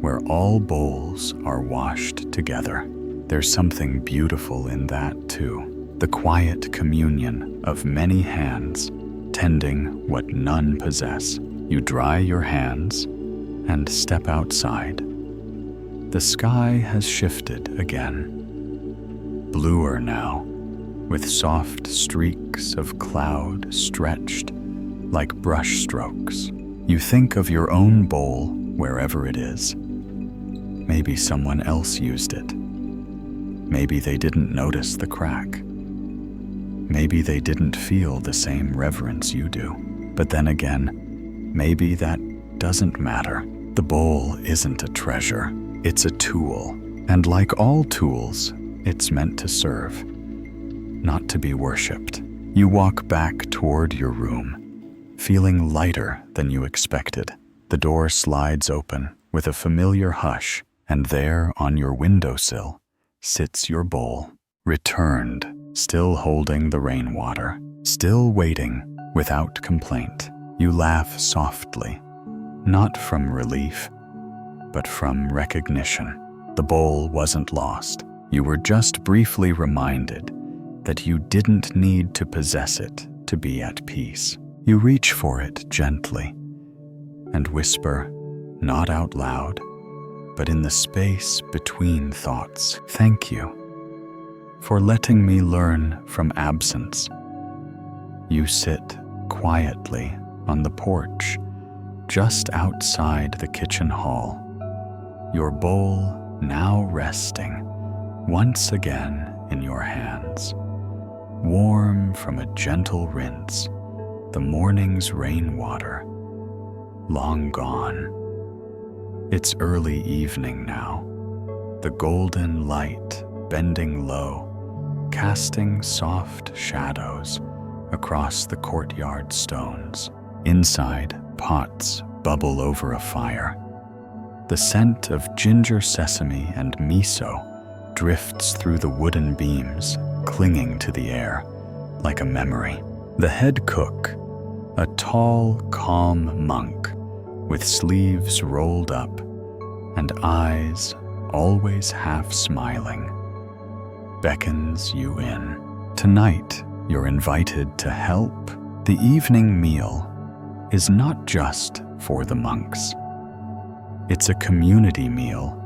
where all bowls are washed together. There's something beautiful in that too, the quiet communion of many hands tending what none possess. You dry your hands and step outside. The sky has shifted again. bluer now, with soft streaks of cloud stretched like brush strokes. You think of your own bowl wherever it is. Maybe someone else used it. Maybe they didn't notice the crack. Maybe they didn't feel the same reverence you do. But then again, maybe that doesn't matter. The bowl isn't a treasure, it's a tool. And like all tools, it's meant to serve, not to be worshipped. You walk back toward your room, feeling lighter than you expected. The door slides open with a familiar hush, and there on your windowsill sits your bowl, returned, still holding the rainwater, still waiting without complaint. You laugh softly, not from relief, but from recognition. The bowl wasn't lost. You were just briefly reminded that you didn't need to possess it to be at peace. You reach for it gently and whisper, not out loud, but in the space between thoughts, "Thank you for letting me learn from absence." You sit quietly on the porch, just outside the kitchen hall, your bowl now resting once again in your hands, warm from a gentle rinse, the morning's rainwater long gone. It's early evening now, the golden light bending low, casting soft shadows across the courtyard stones. Inside, pots bubble over a fire. The scent of ginger sesame and miso drifts through the wooden beams, clinging to the air like a memory. The head cook, a tall, calm monk with sleeves rolled up and eyes always half smiling, beckons you in. Tonight, you're invited to help. The evening meal is not just for the monks. It's a community meal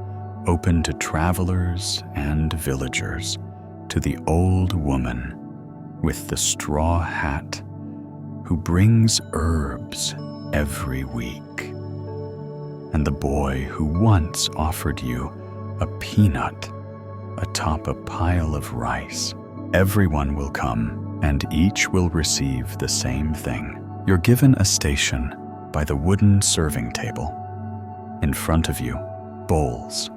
open to travelers and villagers, to the old woman with the straw hat who brings herbs every week, and the boy who once offered you a peanut atop a pile of rice. Everyone will come, and each will receive the same thing. You're given a station by the wooden serving table. In front of you, bowls,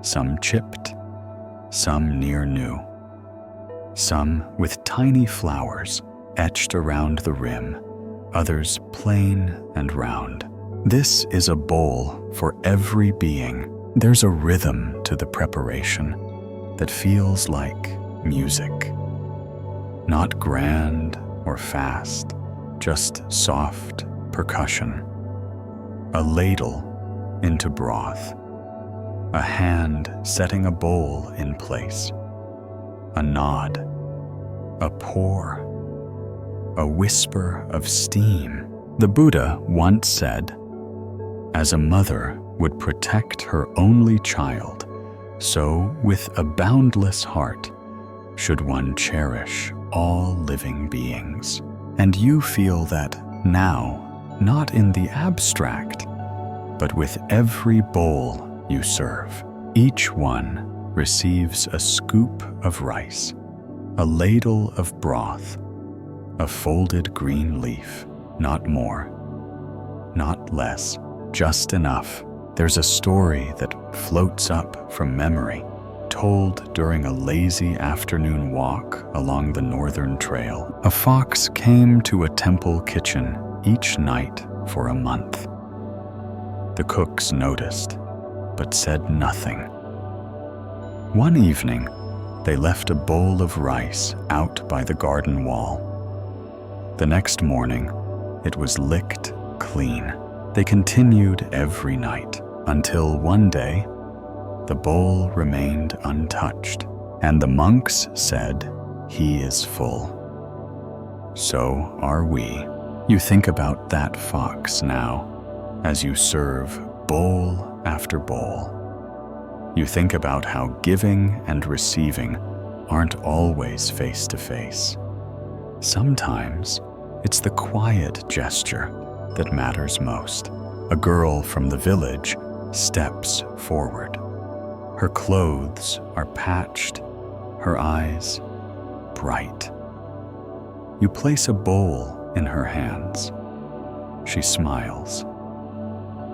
some chipped, some near new, some with tiny flowers etched around the rim, others plain and round. This is a bowl for every being. There's a rhythm to the preparation that feels like music. Not grand or fast, just soft percussion. A ladle into broth, a hand setting a bowl in place, a nod, a pour, a whisper of steam. The Buddha once said, "As a mother would protect her only child, so with a boundless heart should one cherish all living beings." And you feel that now, not in the abstract, but with every bowl you serve. Each one receives a scoop of rice, a ladle of broth, a folded green leaf, not more, not less, just enough. There's a story that floats up from memory, told during a lazy afternoon walk along the northern trail. A fox came to a temple kitchen each night for a month. The cooks noticed, but said nothing. One evening, they left a bowl of rice out by the garden wall. The next morning, it was licked clean. They continued every night until one day, the bowl remained untouched, and the monks said, "He is full." So are we. You think about that fox now, as you serve bowl after bowl. You think about how giving and receiving aren't always face to face. Sometimes it's the quiet gesture that matters most. A girl from the village steps forward. Her clothes are patched, her eyes bright. You place a bowl in her hands. She smiles.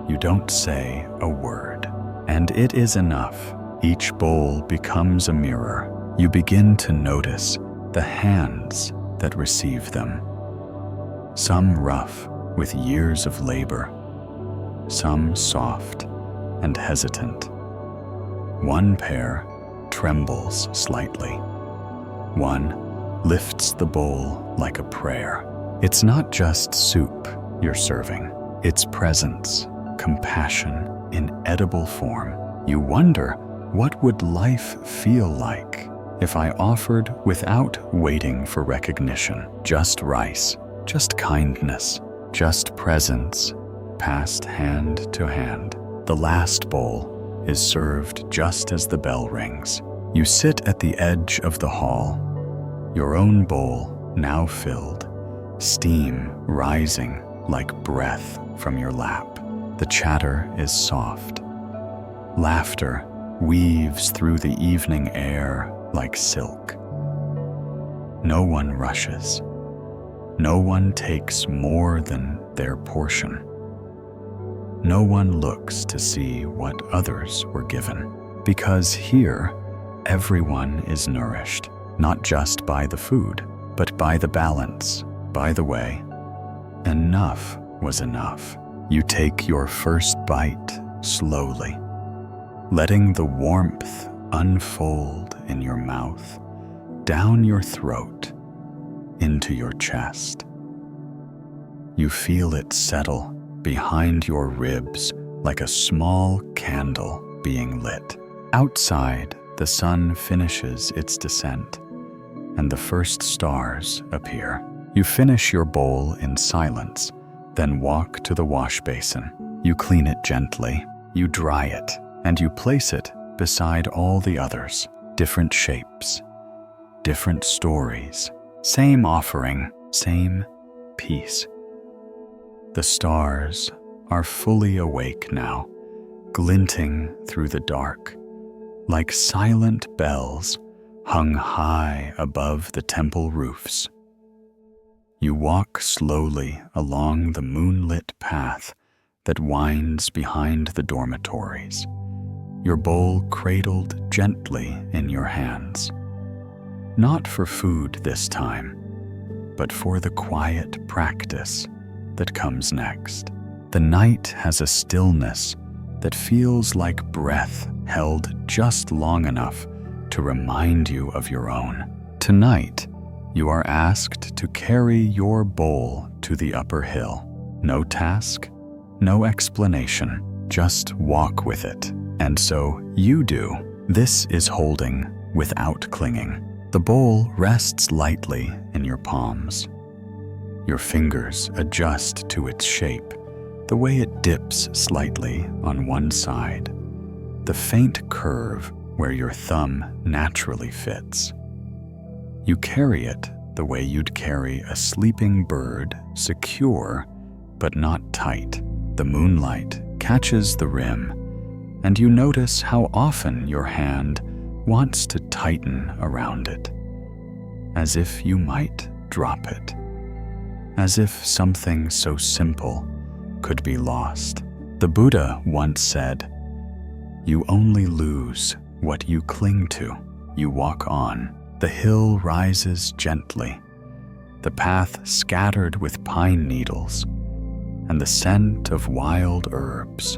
You don't say a word, and it is enough. Each bowl becomes a mirror. You begin to notice the hands that receive them. Some rough with years of labor, some soft and hesitant. One pair trembles slightly. One lifts the bowl like a prayer. It's not just soup you're serving. It's presence, compassion in edible form. You wonder, what would life feel like if I offered without waiting for recognition? Just rice, just kindness, just presence, passed hand to hand. The last bowl is served just as the bell rings. You sit at the edge of the hall, your own bowl now filled, steam rising like breath from your lap. The chatter is soft. Laughter weaves through the evening air like silk. No one rushes. No one takes more than their portion. No one looks to see what others were given, because here, everyone is nourished, not just by the food, but by the balance, by the way. Enough was enough. You take your first bite slowly, letting the warmth unfold in your mouth, down your throat, into your chest. You feel it settle behind your ribs like a small candle being lit. Outside, the sun finishes its descent, and the first stars appear. You finish your bowl in silence, then walk to the wash basin. You clean it gently, you dry it, and you place it beside all the others. Different shapes, different stories, same offering, same peace. The stars are fully awake now, glinting through the dark, like silent bells hung high above the temple roofs. You walk slowly along the moonlit path that winds behind the dormitories, your bowl cradled gently in your hands. Not for food this time, but for the quiet practice that comes next. The night has a stillness that feels like breath held just long enough to remind you of your own. Tonight, you are asked to carry your bowl to the upper hill. No task, no explanation, just walk with it. And so you do. This is holding without clinging. The bowl rests lightly in your palms. Your fingers adjust to its shape, the way it dips slightly on one side, the faint curve where your thumb naturally fits. You carry it the way you'd carry a sleeping bird, secure but not tight. The moonlight catches the rim, and you notice how often your hand wants to tighten around it, as if you might drop it, as if something so simple could be lost. The Buddha once said, "You only lose what you cling to." You walk on. The hill rises gently, the path scattered with pine needles and the scent of wild herbs.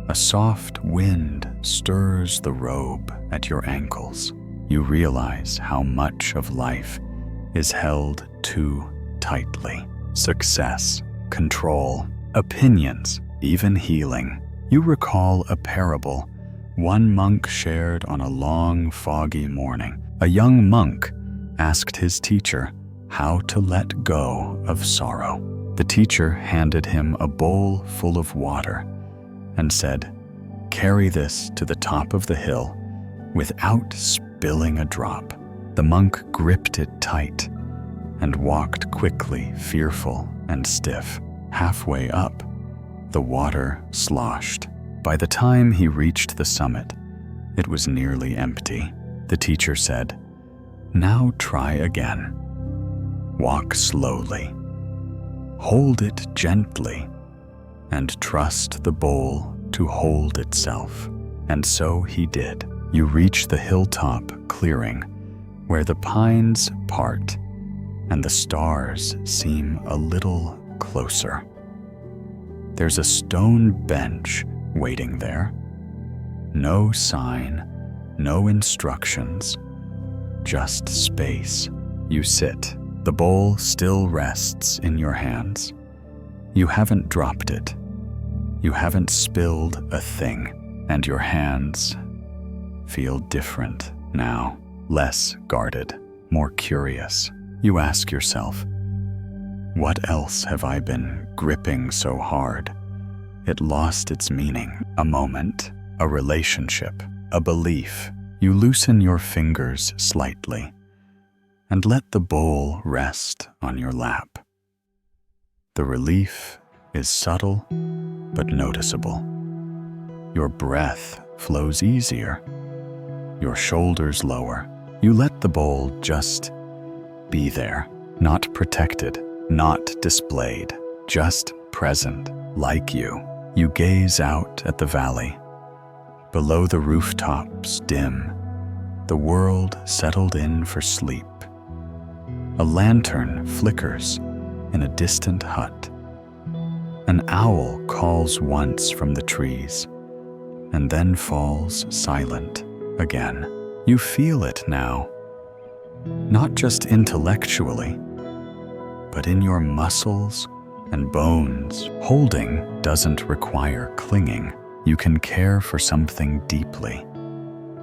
A soft wind stirs the robe at your ankles. You realize how much of life is held too tightly. Success, control, opinions, even healing. You recall a parable one monk shared on a long, foggy morning. A young monk asked his teacher how to let go of sorrow. The teacher handed him a bowl full of water and said, "Carry this to the top of the hill without spilling a drop. The monk gripped it tight and walked quickly, fearful and stiff. Halfway up, the water sloshed. By the time he reached the summit, it was nearly empty. The teacher said, "Now try again. Walk slowly. Hold it gently and trust the bowl to hold itself." And so he did. You reach the hilltop clearing where the pines part and the stars seem a little closer. There's a stone bench waiting there. No sign, no instructions, just space. You sit. The bowl still rests in your hands. You haven't dropped it. You haven't spilled a thing, and your hands feel different now, less guarded, more curious. You ask yourself, what else have I been gripping so hard? It lost its meaning. A moment, a relationship, a belief. You loosen your fingers slightly and let the bowl rest on your lap. The relief is subtle but noticeable. Your breath flows easier, your shoulders lower. You let the bowl just be there, not protected, not displayed, just present, like you. You gaze out at the valley. Below the rooftops dim, the world settled in for sleep. A lantern flickers in a distant hut. An owl calls once from the trees and then falls silent again. You feel it now, not just intellectually, but in your muscles and bones. Holding doesn't require clinging. You can care for something deeply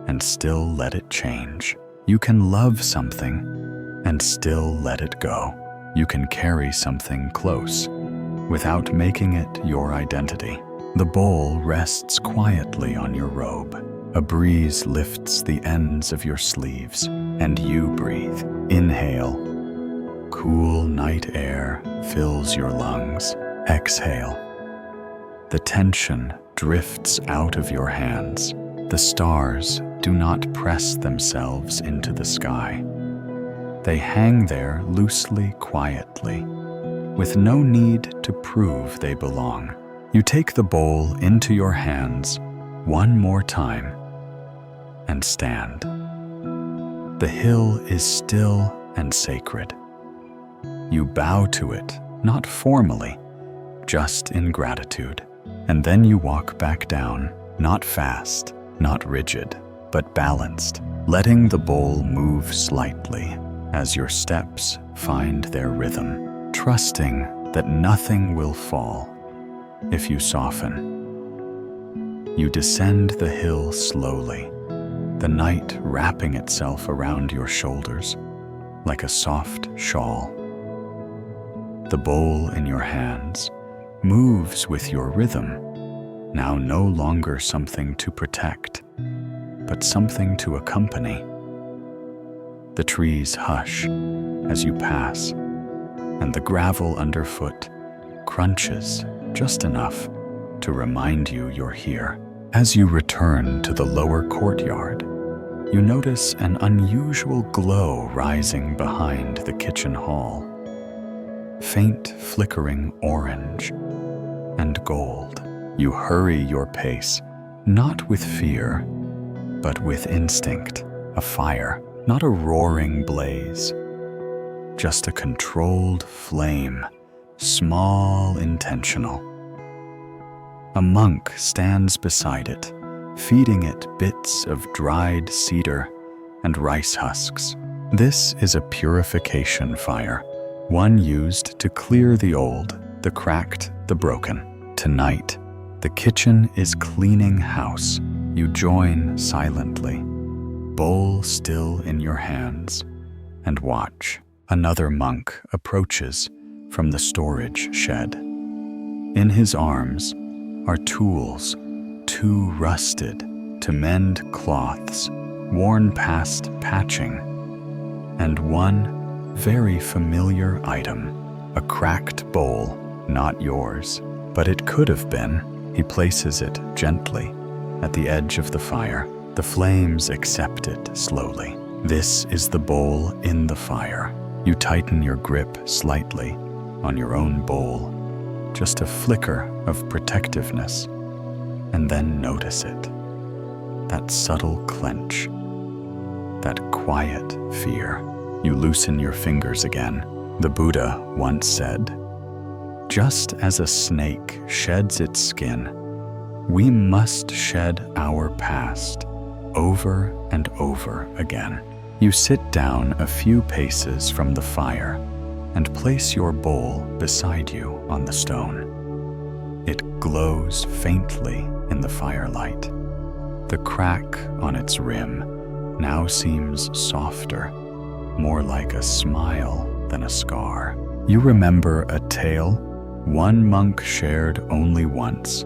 and still let it change. You can love something and still let it go. You can carry something close without making it your identity. The bowl rests quietly on your robe. A breeze lifts the ends of your sleeves, and you breathe. Inhale. Cool night air fills your lungs. Exhale. The tension drifts out of your hands. The stars do not press themselves into the sky. They hang there loosely, quietly, with no need to prove they belong. You take the bowl into your hands one more time and stand. The hill is still and sacred. You bow to it, not formally, just in gratitude. And then you walk back down, not fast, not rigid, but balanced, letting the bowl move slightly as your steps find their rhythm, trusting that nothing will fall if you soften. You descend the hill slowly, the night wrapping itself around your shoulders like a soft shawl. The bowl in your hands moves with your rhythm, now no longer something to protect, but something to accompany. The trees hush as you pass, and the gravel underfoot crunches just enough to remind you you're here. As you return to the lower courtyard, you notice an unusual glow rising behind the kitchen hall. Faint flickering orange and gold. You hurry your pace, not with fear, but with instinct. A fire, not a roaring blaze, just a controlled flame, small, intentional. A monk stands beside it, feeding it bits of dried cedar and rice husks. This is a purification fire, one used to clear the old, the cracked, the broken. Tonight, the kitchen is cleaning house. You join silently, bowl still in your hands, and watch. Another monk approaches from the storage shed. In his arms are tools too rusted to mend cloths worn past patching, and one very familiar item, a cracked bowl, not yours, but it could have been. He places it gently at the edge of the fire. The flames accept it slowly. This is the bowl in the fire. You tighten your grip slightly on your own bowl, just a flicker of protectiveness, and then notice it. That subtle clench, that quiet fear. You loosen your fingers again. The Buddha once said, "Just as a snake sheds its skin, we must shed our past over and over again." You sit down a few paces from the fire and place your bowl beside you on the stone. It glows faintly in the firelight. The crack on its rim now seems softer, more like a smile than a scar. You remember a tale one monk shared only once,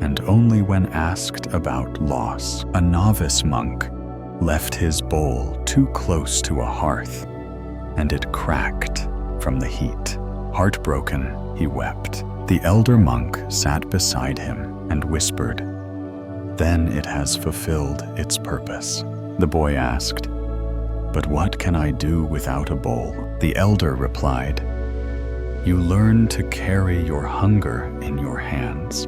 and only when asked about loss. A novice monk left his bowl too close to a hearth, and it cracked from the heat. Heartbroken, he wept. The elder monk sat beside him and whispered, "Then it has fulfilled its purpose." The boy asked, "But what can I do without a bowl?" The elder replied, "You learn to carry your hunger in your hands,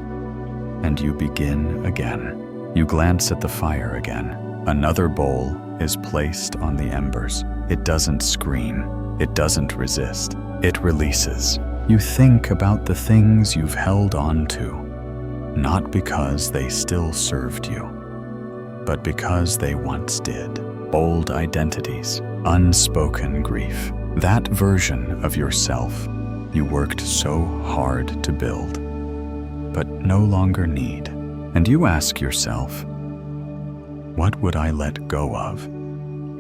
and you begin again." You glance at the fire again. Another bowl is placed on the embers. It doesn't scream. It doesn't resist. It releases. You think about the things you've held on to, not because they still served you, but because they once did. Old identities, unspoken grief. That version of yourself you worked so hard to build, but no longer need. And you ask yourself, what would I let go of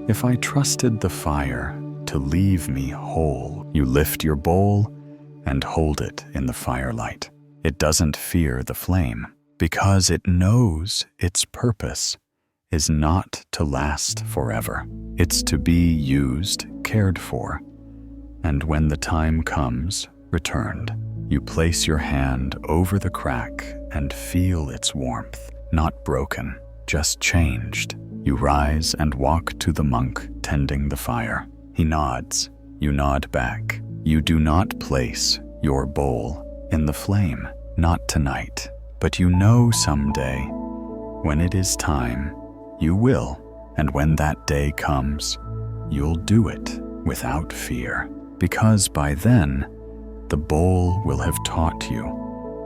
if I trusted the fire to leave me whole? You lift your bowl and hold it in the firelight. It doesn't fear the flame because it knows its purpose is not to last forever. It's to be used, cared for, and when the time comes, returned. You place your hand over the crack and feel its warmth, not broken, just changed. You rise and walk to the monk tending the fire. He nods. You nod back. You do not place your bowl in the flame, not tonight, but you know someday, when it is time, you will, and when that day comes, you'll do it without fear, because by then, the bowl will have taught you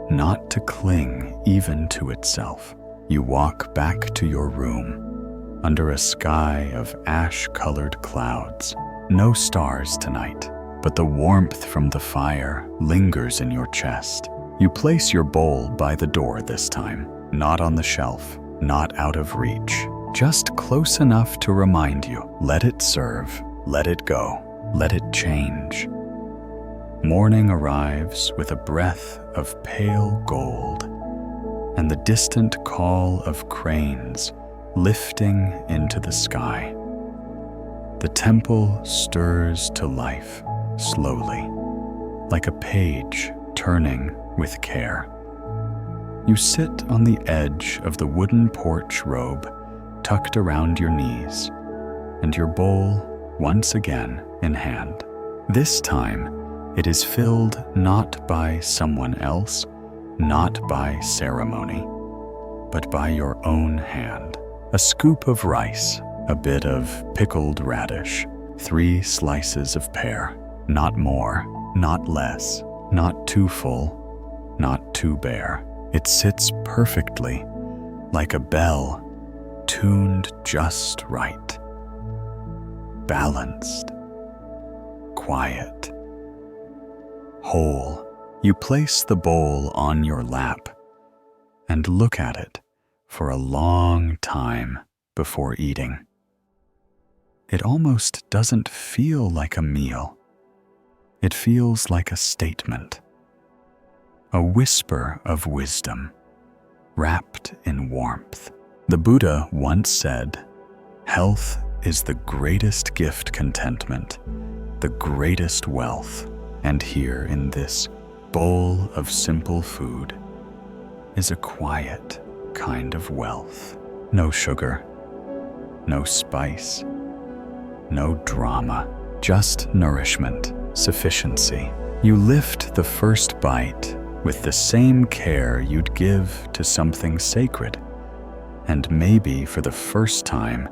not to cling even to itself. You walk back to your room under a sky of ash-colored clouds. No stars tonight, but the warmth from the fire lingers in your chest. You place your bowl by the door this time, not on the shelf, not out of reach, just close enough to remind you. Let it serve, let it go, let it change. Morning arrives with a breath of pale gold and the distant call of cranes lifting into the sky. The temple stirs to life slowly, like a page turning with care. You sit on the edge of the wooden porch robe tucked around your knees, and your bowl once again in hand. This time, it is filled not by someone else, not by ceremony, but by your own hand. A scoop of rice, a bit of pickled radish, 3 slices of pear, not more, not less, not too full, not too bare. It sits perfectly, like a bell, tuned just right. Balanced, quiet, whole. You place the bowl on your lap and look at it for a long time before eating. It almost doesn't feel like a meal. It feels like a statement, a whisper of wisdom wrapped in warmth. The Buddha once said, Health is the greatest gift, contentment, the greatest wealth. And here in this bowl of simple food is a quiet kind of wealth. No sugar, no spice, no drama, just nourishment, sufficiency. You lift the first bite with the same care you'd give to something sacred, and maybe for the first time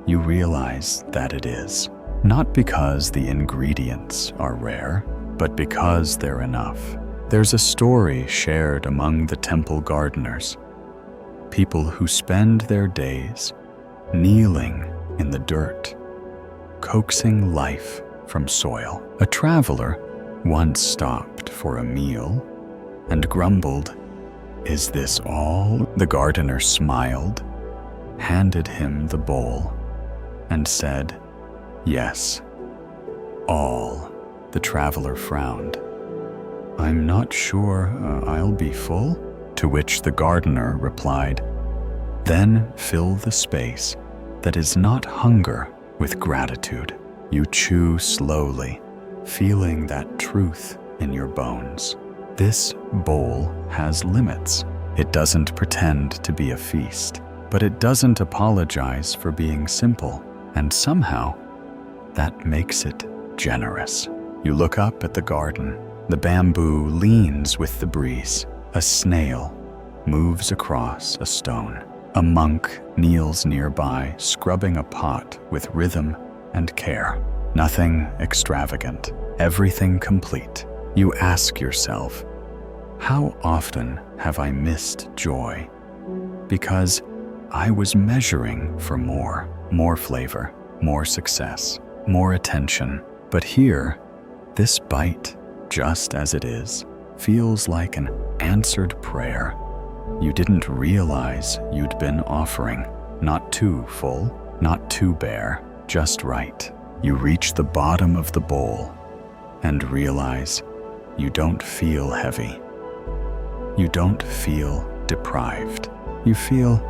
you realize that it is. Not because the ingredients are rare, but because they're enough. There's a story shared among the temple gardeners, people who spend their days kneeling in the dirt, coaxing life from soil. A traveler once stopped for a meal and grumbled, "Is this all?" The gardener smiled, handed him the bowl, and said, "Yes, all." The traveler frowned. "I'm not sure I'll be full?" To which the gardener replied, "Then fill the space that is not hunger with gratitude." You chew slowly, feeling that truth in your bones. This bowl has limits. It doesn't pretend to be a feast, but it doesn't apologize for being simple, and somehow that makes it generous. You look up at the garden. The bamboo leans with the breeze. A snail moves across a stone. A monk kneels nearby, scrubbing a pot with rhythm and care. Nothing extravagant, everything complete. You ask yourself, how often have I missed joy? Because I was measuring for more flavor, more success, more attention. But here, this bite, just as it is, feels like an answered prayer. You didn't realize you'd been offering. Not too full, not too bare, just right. You reach the bottom of the bowl and realize you don't feel heavy. You don't feel deprived. You feel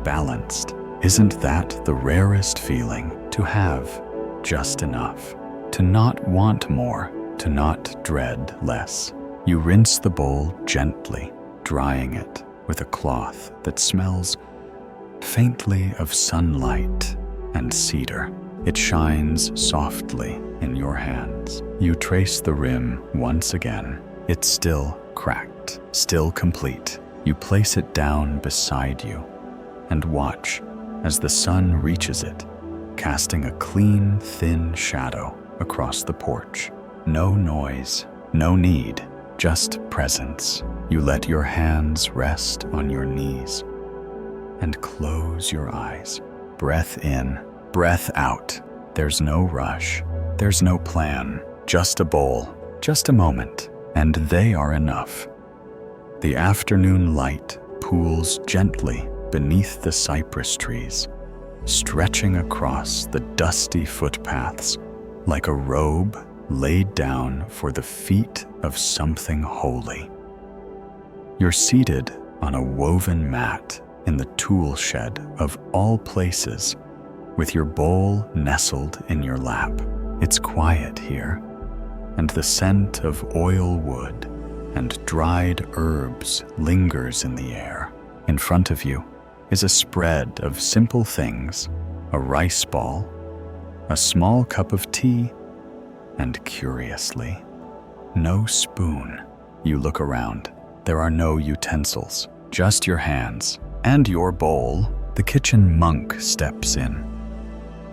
balanced. Isn't that the rarest feeling? To have just enough. To not want more, to not dread less. You rinse the bowl gently, drying it with a cloth that smells faintly of sunlight and cedar. It shines softly in your hands. You trace the rim once again. It's still cracked, still complete. You place it down beside you and watch as the sun reaches it, casting a clean, thin shadow across the porch. No noise, no need, just presence. You let your hands rest on your knees and close your eyes. Breath in, breath out. There's no rush, there's no plan, just a bowl, just a moment, and they are enough. The afternoon light pools gently beneath the cypress trees, stretching across the dusty footpaths like a robe laid down for the feet of something holy. You're seated on a woven mat in the tool shed of all places, with your bowl nestled in your lap. It's quiet here, and the scent of oil wood and dried herbs lingers in the air. In front of you is a spread of simple things: a rice ball, a small cup of tea, and curiously, no spoon. You look around. There are no utensils, just your hands and your bowl. The kitchen monk steps in,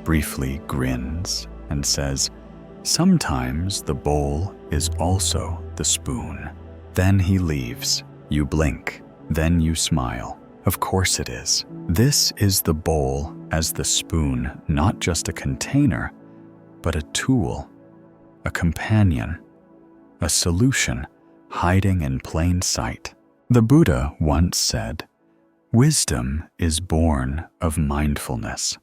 briefly grins, and says, "Sometimes the bowl is also the spoon." Then he leaves. You blink, then you smile. Of course it is. This is the bowl as the spoon, not just a container, but a tool, a companion, a solution hiding in plain sight. The Buddha once said, "Wisdom is born of mindfulness.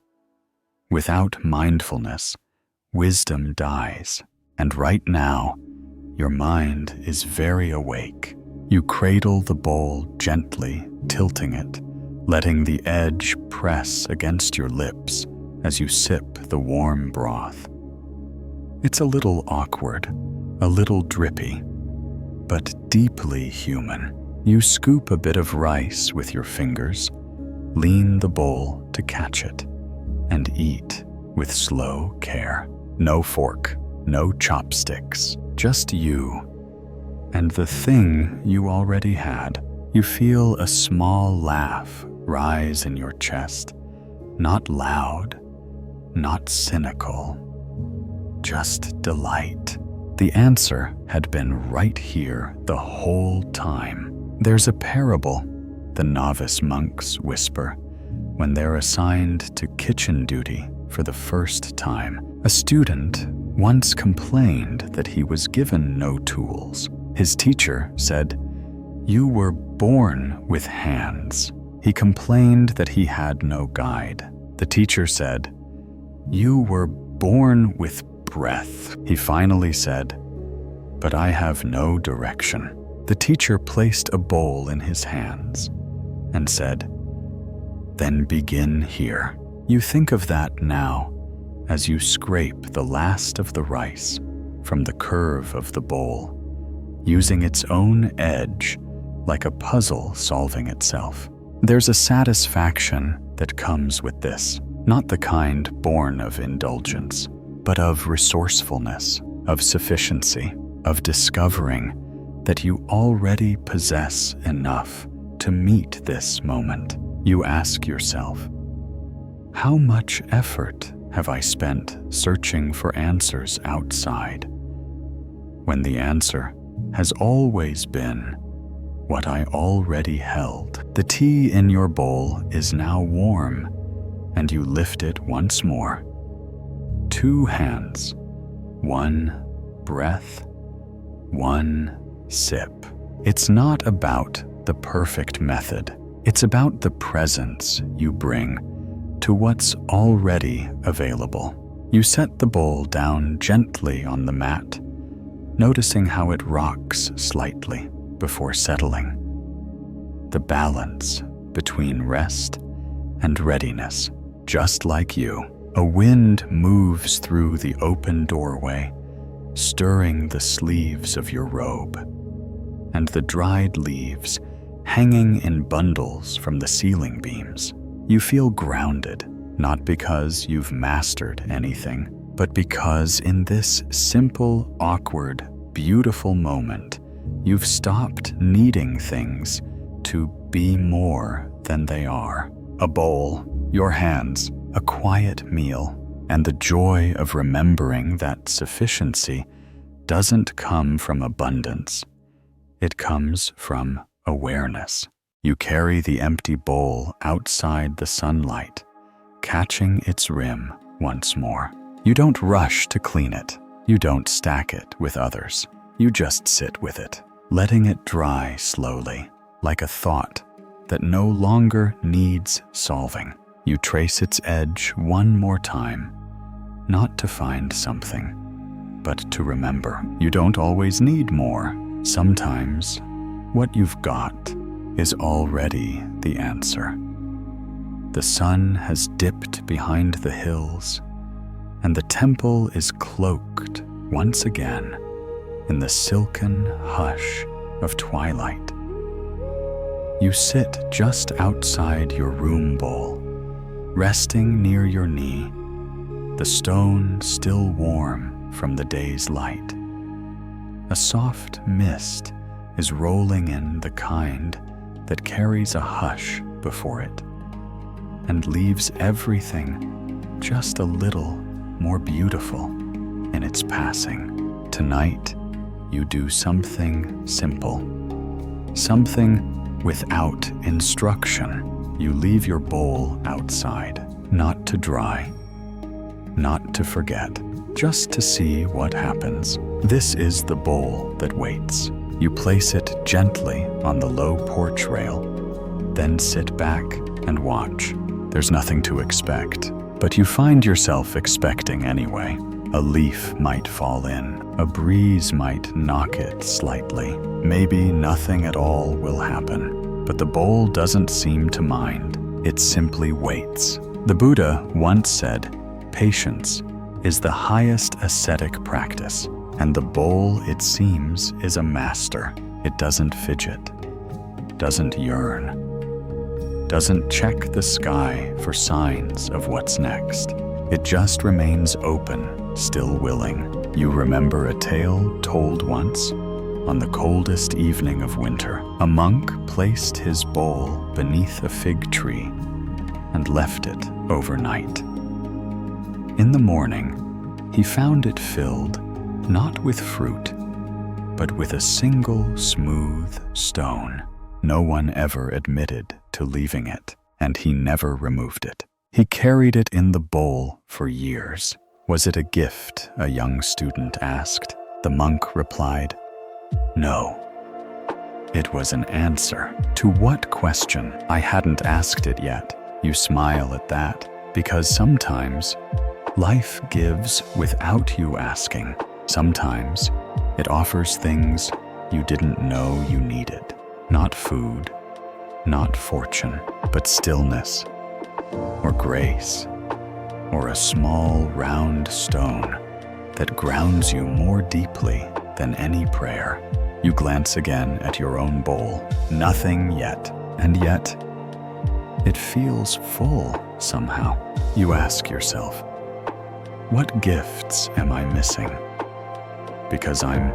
Without mindfulness, wisdom dies." And right now, your mind is very awake. You cradle the bowl gently, tilting it, letting the edge press against your lips as you sip the warm broth. It's a little awkward, a little drippy, but deeply human. You scoop a bit of rice with your fingers, lean the bowl to catch it, and eat with slow care. No fork, no chopsticks, just you and the thing you already had. You feel a small laugh rise in your chest, not loud, not cynical, just delight. The answer had been right here the whole time. There's a parable, the novice monks whisper, when they're assigned to kitchen duty for the first time. A student once complained that he was given no tools. His teacher said, "You were born with hands." He complained that he had no guide. The teacher said, "You were born with breath." He finally said, "But I have no direction." The teacher placed a bowl in his hands and said, "Then begin here." You think of that now as you scrape the last of the rice from the curve of the bowl, using its own edge like a puzzle solving itself. There's a satisfaction that comes with this, not the kind born of indulgence, but of resourcefulness, of sufficiency, of discovering that you already possess enough to meet this moment. You ask yourself, how much effort have I spent searching for answers outside, when the answer has always been what I already held? The tea in your bowl is now warm, and you lift it once more. 2 hands, 1 breath, 1 sip. It's not about the perfect method. It's about the presence you bring to what's already available. You set the bowl down gently on the mat, noticing how it rocks slightly before settling. The balance between rest and readiness, just like you. A wind moves through the open doorway, stirring the sleeves of your robe, and the dried leaves hanging in bundles from the ceiling beams. You feel grounded, not because you've mastered anything, but because in this simple, awkward, beautiful moment, you've stopped needing things to be more than they are. A bowl, your hands, a quiet meal, and the joy of remembering that sufficiency doesn't come from abundance. It comes from awareness. You carry the empty bowl outside the sunlight, catching its rim once more. You don't rush to clean it. You don't stack it with others. You just sit with it, letting it dry slowly, like a thought that no longer needs solving. You trace its edge one more time, not to find something, but to remember. You don't always need more. Sometimes what you've got is already the answer. The sun has dipped behind the hills, and the temple is cloaked once again in the silken hush of twilight. You sit just outside your room bowl, resting near your knee, the stone still warm from the day's light. A soft mist is rolling in, the kind that carries a hush before it and leaves everything just a little more beautiful in its passing. Tonight, you do something simple, something without instruction. You leave your bowl outside, not to dry, not to forget, just to see what happens. This is the bowl that waits. You place it gently on the low porch rail, then sit back and watch. There's nothing to expect, but you find yourself expecting anyway. A leaf might fall in, a breeze might knock it slightly. Maybe nothing at all will happen, but the bowl doesn't seem to mind. It simply waits, The Buddha once said, "Patience is the highest ascetic practice, and the bowl, it seems, is a master. It doesn't fidget, doesn't yearn, doesn't check the sky for signs of what's next. It just remains open, still willing." You remember a tale told once? On the coldest evening of winter, a monk placed his bowl beneath a fig tree and left it overnight. In the morning, he found it filled not with fruit, but with a single smooth stone. No one ever admitted to leaving it, and he never removed it. He carried it in the bowl for years. "Was it a gift?" a young student asked. The monk replied, "No. It was an answer." To what question? I hadn't asked it yet. You smile at that, because sometimes life gives without you asking. Sometimes it offers things you didn't know you needed. Not food, not fortune, but stillness, or grace, or a small round stone that grounds you more deeply than any prayer. You glance again at your own bowl. Nothing yet, and yet it feels full somehow. You ask yourself, what gifts am I missing? Because I'm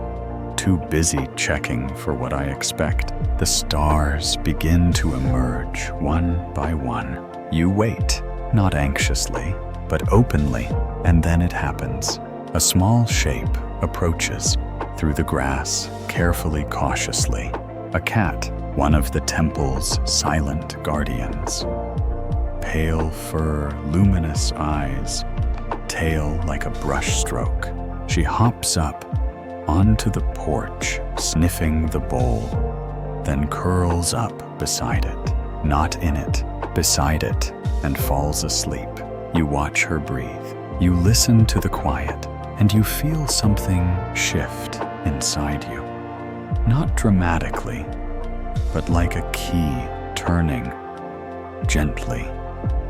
too busy checking for what I expect. The stars begin to emerge one by one. You wait, not anxiously, but openly, and then it happens. A small shape approaches through the grass, carefully, cautiously. A cat, one of the temple's silent guardians. Pale fur, luminous eyes, tail like a brushstroke. She hops up onto the porch, sniffing the bowl, then curls up beside it, not in it, beside it, and falls asleep. You watch her breathe. You listen to the quiet, and you feel something shift inside you. Not dramatically, but like a key turning gently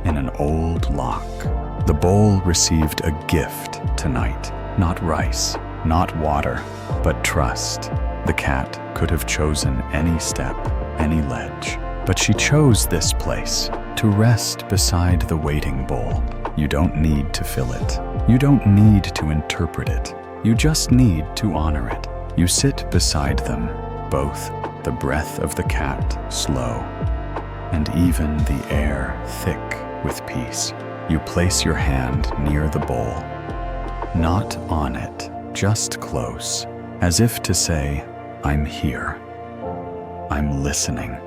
in an old lock. The bowl received a gift tonight. Not rice, not water, but trust. The cat could have chosen any step, any ledge, but she chose this place to rest beside the waiting bowl. You don't need to fill it. You don't need to interpret it. You just need to honor it. You sit beside them, both, the breath of the cat slow, and even the air thick with peace. You place your hand near the bowl, not on it, just close, as if to say, I'm here. I'm listening.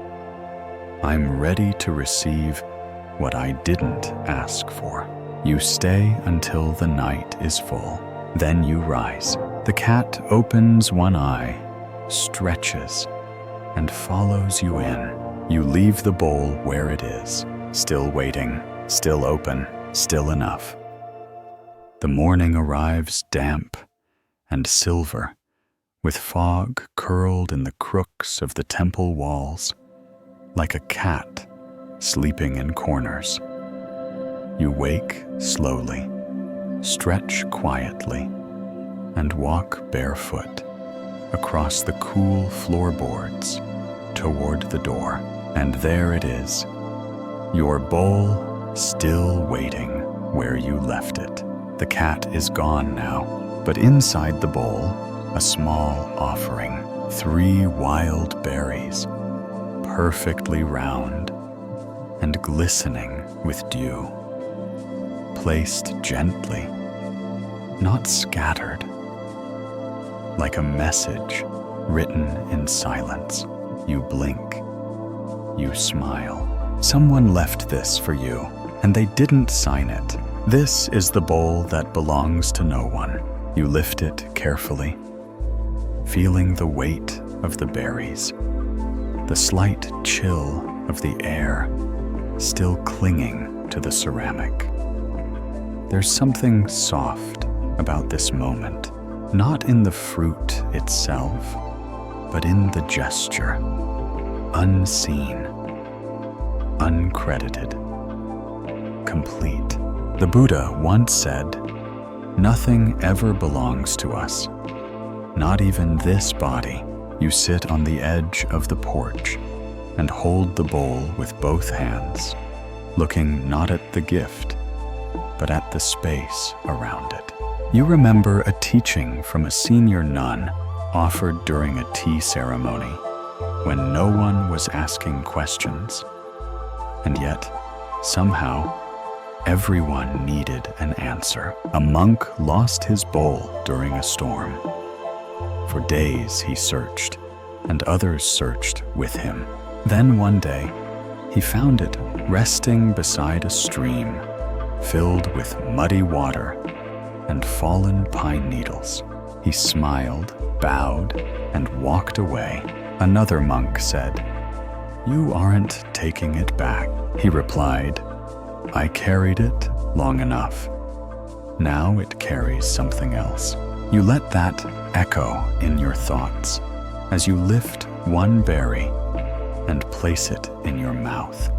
I'm ready to receive what I didn't ask for. You stay until the night is full. Then you rise. The cat opens one eye, stretches, and follows you in. You leave the bowl where it is, still waiting, still open, still enough. The morning arrives damp and silver, with fog curled in the crooks of the temple walls, like a cat sleeping in corners. You wake slowly, stretch quietly, and walk barefoot across the cool floorboards toward the door. And there it is, your bowl still waiting where you left it. The cat is gone now, but inside the bowl, a small offering, 3 wild berries, perfectly round and glistening with dew, placed gently, not scattered, like a message written in silence. You blink, you smile. Someone left this for you, and they didn't sign it. This is the bowl that belongs to no one. You lift it carefully, feeling the weight of the berries, the slight chill of the air still clinging to the ceramic. There's something soft about this moment, not in the fruit itself, but in the gesture, unseen, uncredited, complete. The Buddha once said, "Nothing ever belongs to us, not even this body." You sit on the edge of the porch and hold the bowl with both hands, looking not at the gift, but at the space around it. You remember a teaching from a senior nun offered during a tea ceremony when no one was asking questions, and yet, somehow, everyone needed an answer. A monk lost his bowl during a storm. For days he searched, and others searched with him. Then one day, he found it resting beside a stream filled with muddy water and fallen pine needles. He smiled, bowed, and walked away. Another monk said, "You aren't taking it back." He replied, "I carried it long enough. Now it carries something else." You let that echo in your thoughts as you lift one berry and place it in your mouth.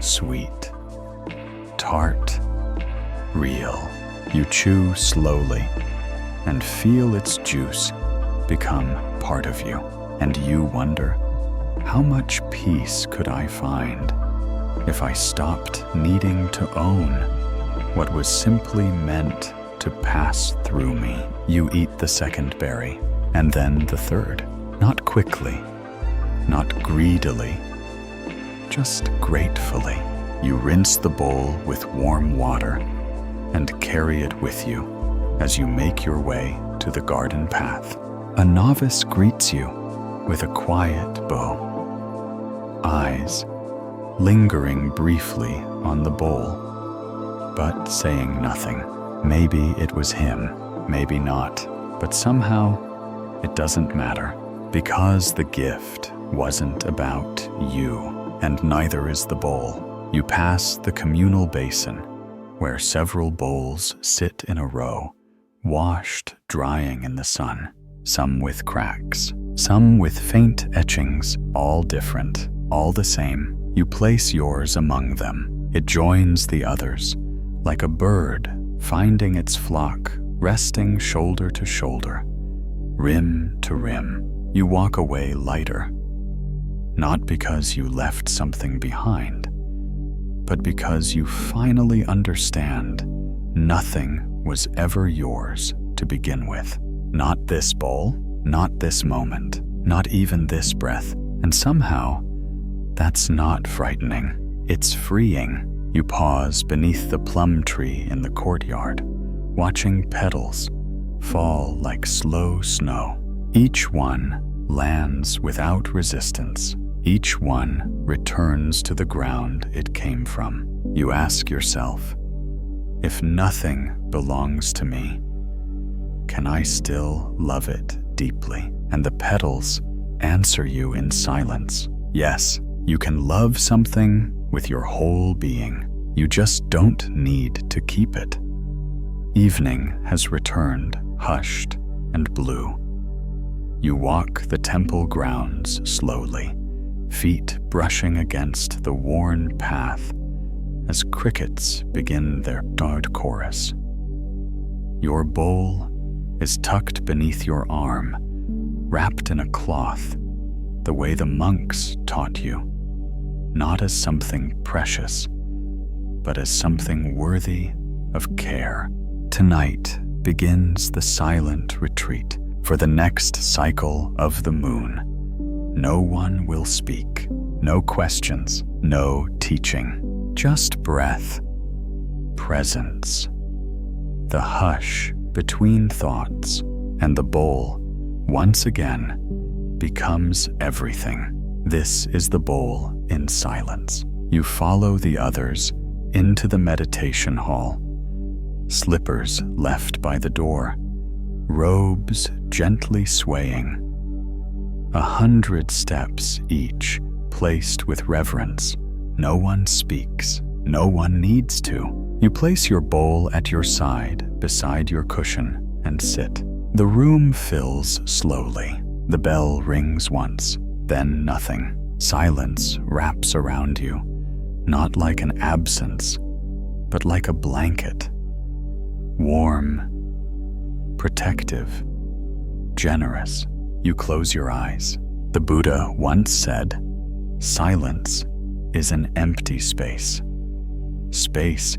Sweet, tart, real. You chew slowly and feel its juice become part of you. And you wonder, how much peace could I find if I stopped needing to own what was simply meant to pass through me? You eat the second berry, and then the third. Not quickly, not greedily, just gratefully. You rinse the bowl with warm water and carry it with you as you make your way to the garden path. A novice greets you with a quiet bow, eyes lingering briefly on the bowl, but saying nothing. Maybe it was him, maybe not, but somehow it doesn't matter, because the gift wasn't about you, and neither is the bowl. You pass the communal basin, where several bowls sit in a row, washed, drying in the sun, some with cracks, some with faint etchings, all different, all the same. You place yours among them. It joins the others, like a bird finding its flock, resting shoulder to shoulder, rim to rim. You walk away lighter, not because you left something behind, but because you finally understand nothing was ever yours to begin with. Not this bowl, not this moment, not even this breath. And somehow, that's not frightening. It's freeing. You pause beneath the plum tree in the courtyard, watching petals fall like slow snow. Each one lands without resistance. Each one returns to the ground it came from. You ask yourself, if nothing belongs to me, can I still love it deeply? And the petals answer you in silence. Yes, you can love something with your whole being. You just don't need to keep it. Evening has returned, hushed and blue. You walk the temple grounds slowly, feet brushing against the worn path as crickets begin their dark chorus. Your bowl is tucked beneath your arm, wrapped in a cloth, the way the monks taught you, not as something precious, but as something worthy of care. Tonight begins the silent retreat for the next cycle of the moon. No one will speak, no questions, no teaching, just breath, presence, the hush between thoughts, and the bowl, once again, becomes everything. This is the bowl in silence. You follow the others into the meditation hall, slippers left by the door, robes gently swaying, 100 steps each placed with reverence. No one speaks, no one needs to. You place your bowl at your side beside your cushion and sit. The room fills slowly. The bell rings once, then nothing. Silence wraps around you, not like an absence, but like a blanket. Warm, protective, generous. You close your eyes. The Buddha once said, "Silence is an empty space. Space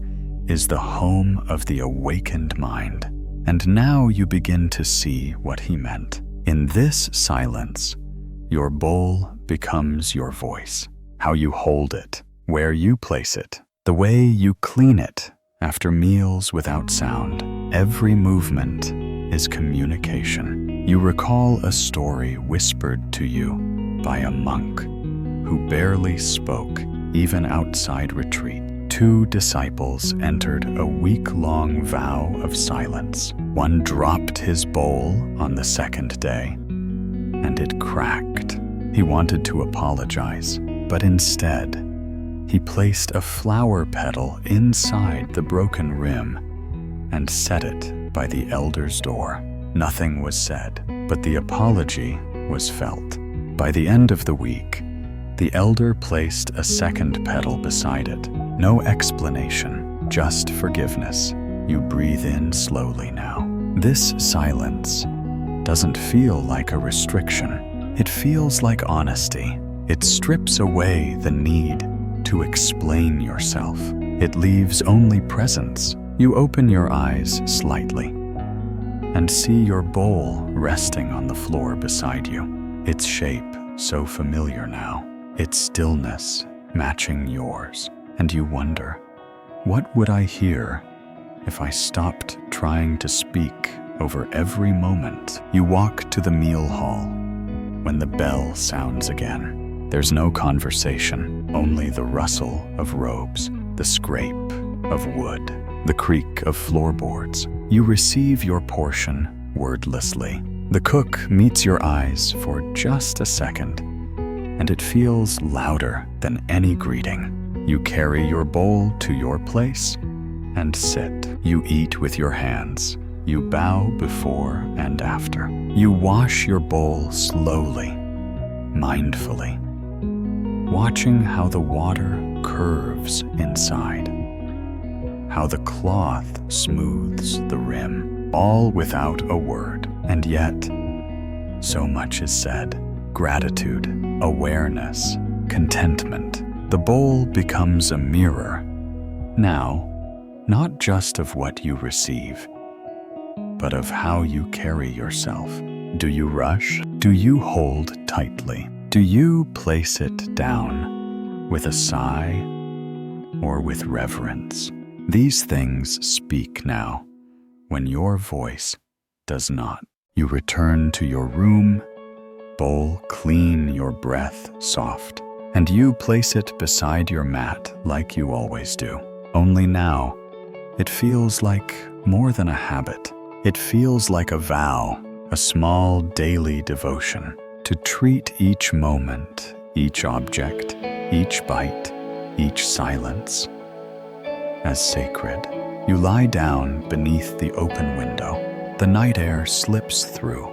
is the home of the awakened mind." And now you begin to see what he meant. In this silence, your bowl becomes your voice. How you hold it, where you place it, the way you clean it after meals without sound. Every movement is communication. You recall a story whispered to you by a monk who barely spoke, even outside retreat. 2 disciples entered a week-long vow of silence. One dropped his bowl on the 2nd day, and it cracked. He wanted to apologize, but instead, he placed a flower petal inside the broken rim and set it by the elder's door. Nothing was said, but the apology was felt. By the end of the week, the elder placed a 2nd petal beside it. No explanation, just forgiveness. You breathe in slowly now. This silence doesn't feel like a restriction. It feels like honesty. It strips away the need to explain yourself. It leaves only presence. You open your eyes slightly and see your bowl resting on the floor beside you. Its shape so familiar now. Its stillness matching yours. And you wonder, what would I hear if I stopped trying to speak over every moment? You walk to the meal hall when the bell sounds again. There's no conversation, only the rustle of robes, the scrape of wood, the creak of floorboards. You receive your portion wordlessly. The cook meets your eyes for just a second, and it feels louder than any greeting. You carry your bowl to your place and sit. You eat with your hands. You bow before and after. You wash your bowl slowly, mindfully, watching how the water curves inside, how the cloth smooths the rim, all without a word. And yet, so much is said. Gratitude, awareness, contentment. The bowl becomes a mirror, now, not just of what you receive, but of how you carry yourself. Do you rush? Do you hold tightly? Do you place it down with a sigh or with reverence? These things speak now, when your voice does not. You return to your room, bowl clean, your breath soft, and you place it beside your mat like you always do. Only now, it feels like more than a habit. It feels like a vow, a small daily devotion, to treat each moment, each object, each bite, each silence as sacred. You lie down beneath the open window. The night air slips through,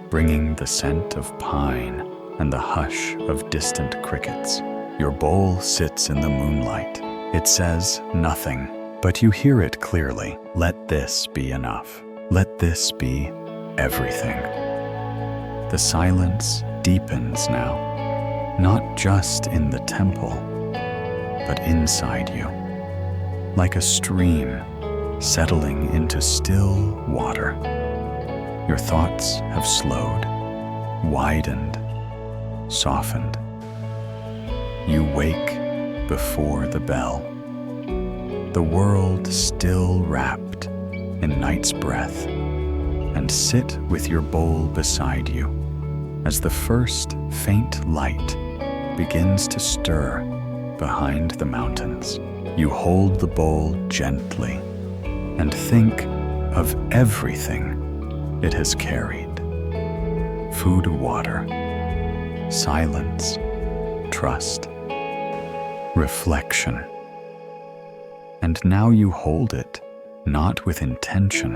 bringing the scent of pine and the hush of distant crickets. Your bowl sits in the moonlight. It says nothing, but you hear it clearly. Let this be enough. Let this be everything. The silence deepens now, not just in the temple, but inside you, like a stream settling into still water. Your thoughts have slowed, widened, softened. You wake before the bell, the world still wrapped in night's breath, and sit with your bowl beside you as the first faint light begins to stir behind the mountains. You hold the bowl gently and think of everything it has carried. Food, water, silence, trust, reflection. And now you hold it, not with intention,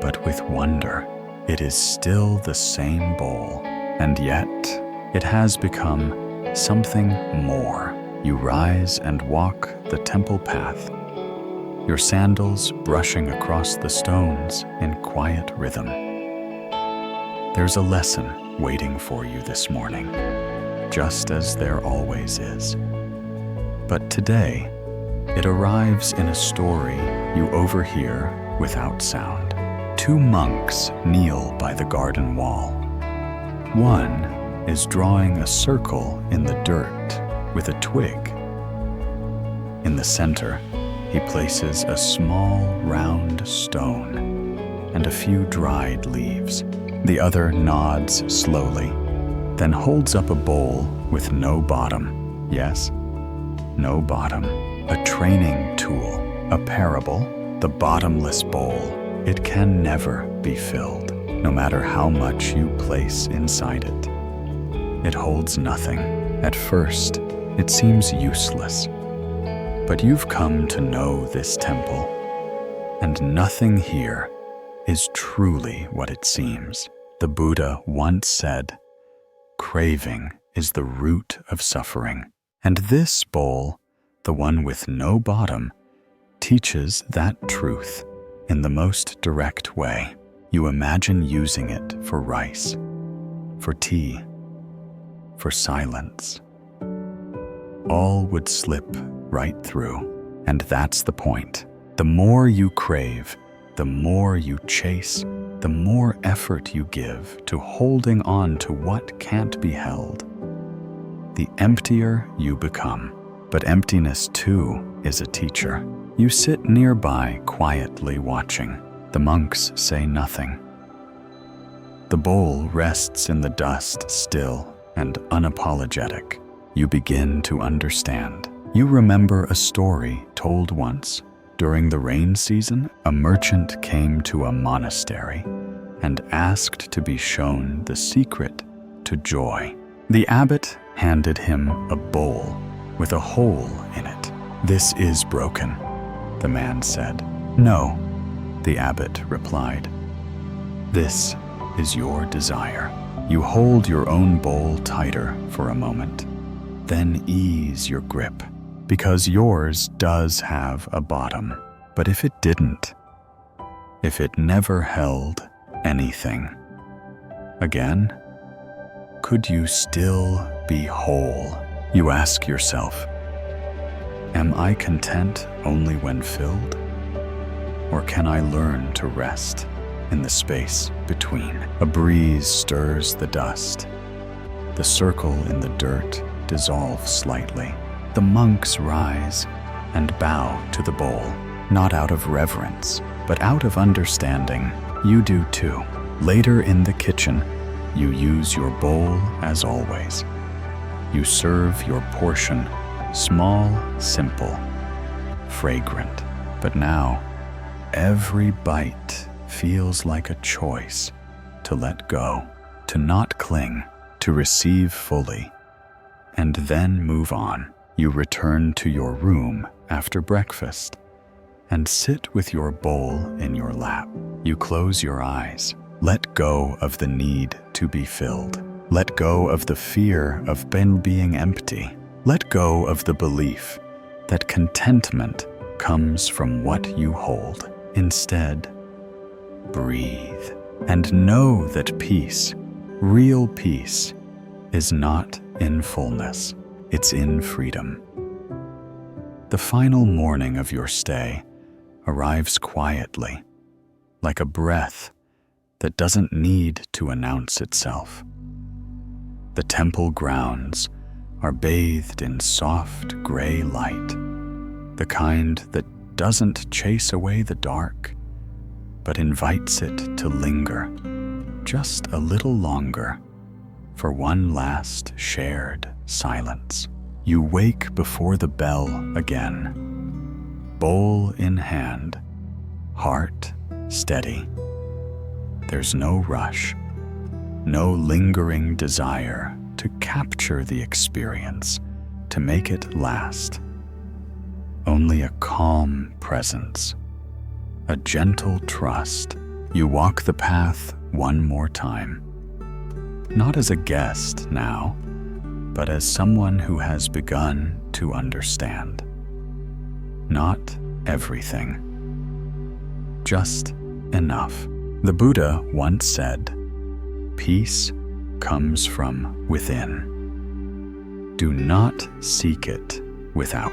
but with wonder. It is still the same bowl, and yet it has become something more. You rise and walk the temple path, your sandals brushing across the stones in quiet rhythm. There's a lesson waiting for you this morning, just as there always is. But today, it arrives in a story you overhear without sound. Two monks kneel by the garden wall. One is drawing a circle in the dirt with a twig. In the center, he places a small round stone and a few dried leaves. The other nods slowly, then holds up a bowl with no bottom. Yes, no bottom. A training tool, a parable, the bottomless bowl. It can never be filled, no matter how much you place inside it. It holds nothing. At first, it seems useless. But you've come to know this temple, and nothing here is truly what it seems. The Buddha once said, "Craving is the root of suffering." And this bowl, the one with no bottom, teaches that truth in the most direct way. You imagine using it for rice, for tea, for silence. All would slip right through, and that's the point. The more you crave, the more you chase, the more effort you give to holding on to what can't be held, the emptier you become. But emptiness, too, is a teacher. You sit nearby, quietly watching. The monks say nothing. The bowl rests in the dust, still and unapologetic. You begin to understand. You remember a story told once. During the rain season, a merchant came to a monastery and asked to be shown the secret to joy. The abbot handed him a bowl with a hole in it. "This is broken," the man said. "No," the abbot replied. "This is your desire." You hold your own bowl tighter for a moment, then ease your grip, because yours does have a bottom. But if it didn't, if it never held anything, again, could you still be whole? You ask yourself, am I content only when filled? Or can I learn to rest in the space between? A breeze stirs the dust. The circle in the dirt dissolves slightly. The monks rise and bow to the bowl, not out of reverence, but out of understanding. You do too. Later in the kitchen, you use your bowl as always. You serve your portion, small, simple, fragrant. But now, every bite feels like a choice to let go, to not cling, to receive fully, and then move on. You return to your room after breakfast and sit with your bowl in your lap. You close your eyes. Let go of the need to be filled. Let go of the fear of being empty. Let go of the belief that contentment comes from what you hold. Instead, breathe and know that peace, real peace, is not in fullness. It's in freedom. The final morning of your stay arrives quietly, like a breath that doesn't need to announce itself. The temple grounds are bathed in soft gray light, the kind that doesn't chase away the dark, but invites it to linger just a little longer for one last shared silence. You wake before the bell again, bowl in hand, heart steady. There's no rush, no lingering desire to capture the experience, to make it last. Only a calm presence, a gentle trust. You walk the path one more time, not as a guest now, but as someone who has begun to understand. Not everything. Just enough. The Buddha once said, "Peace comes from within. Do not seek it without."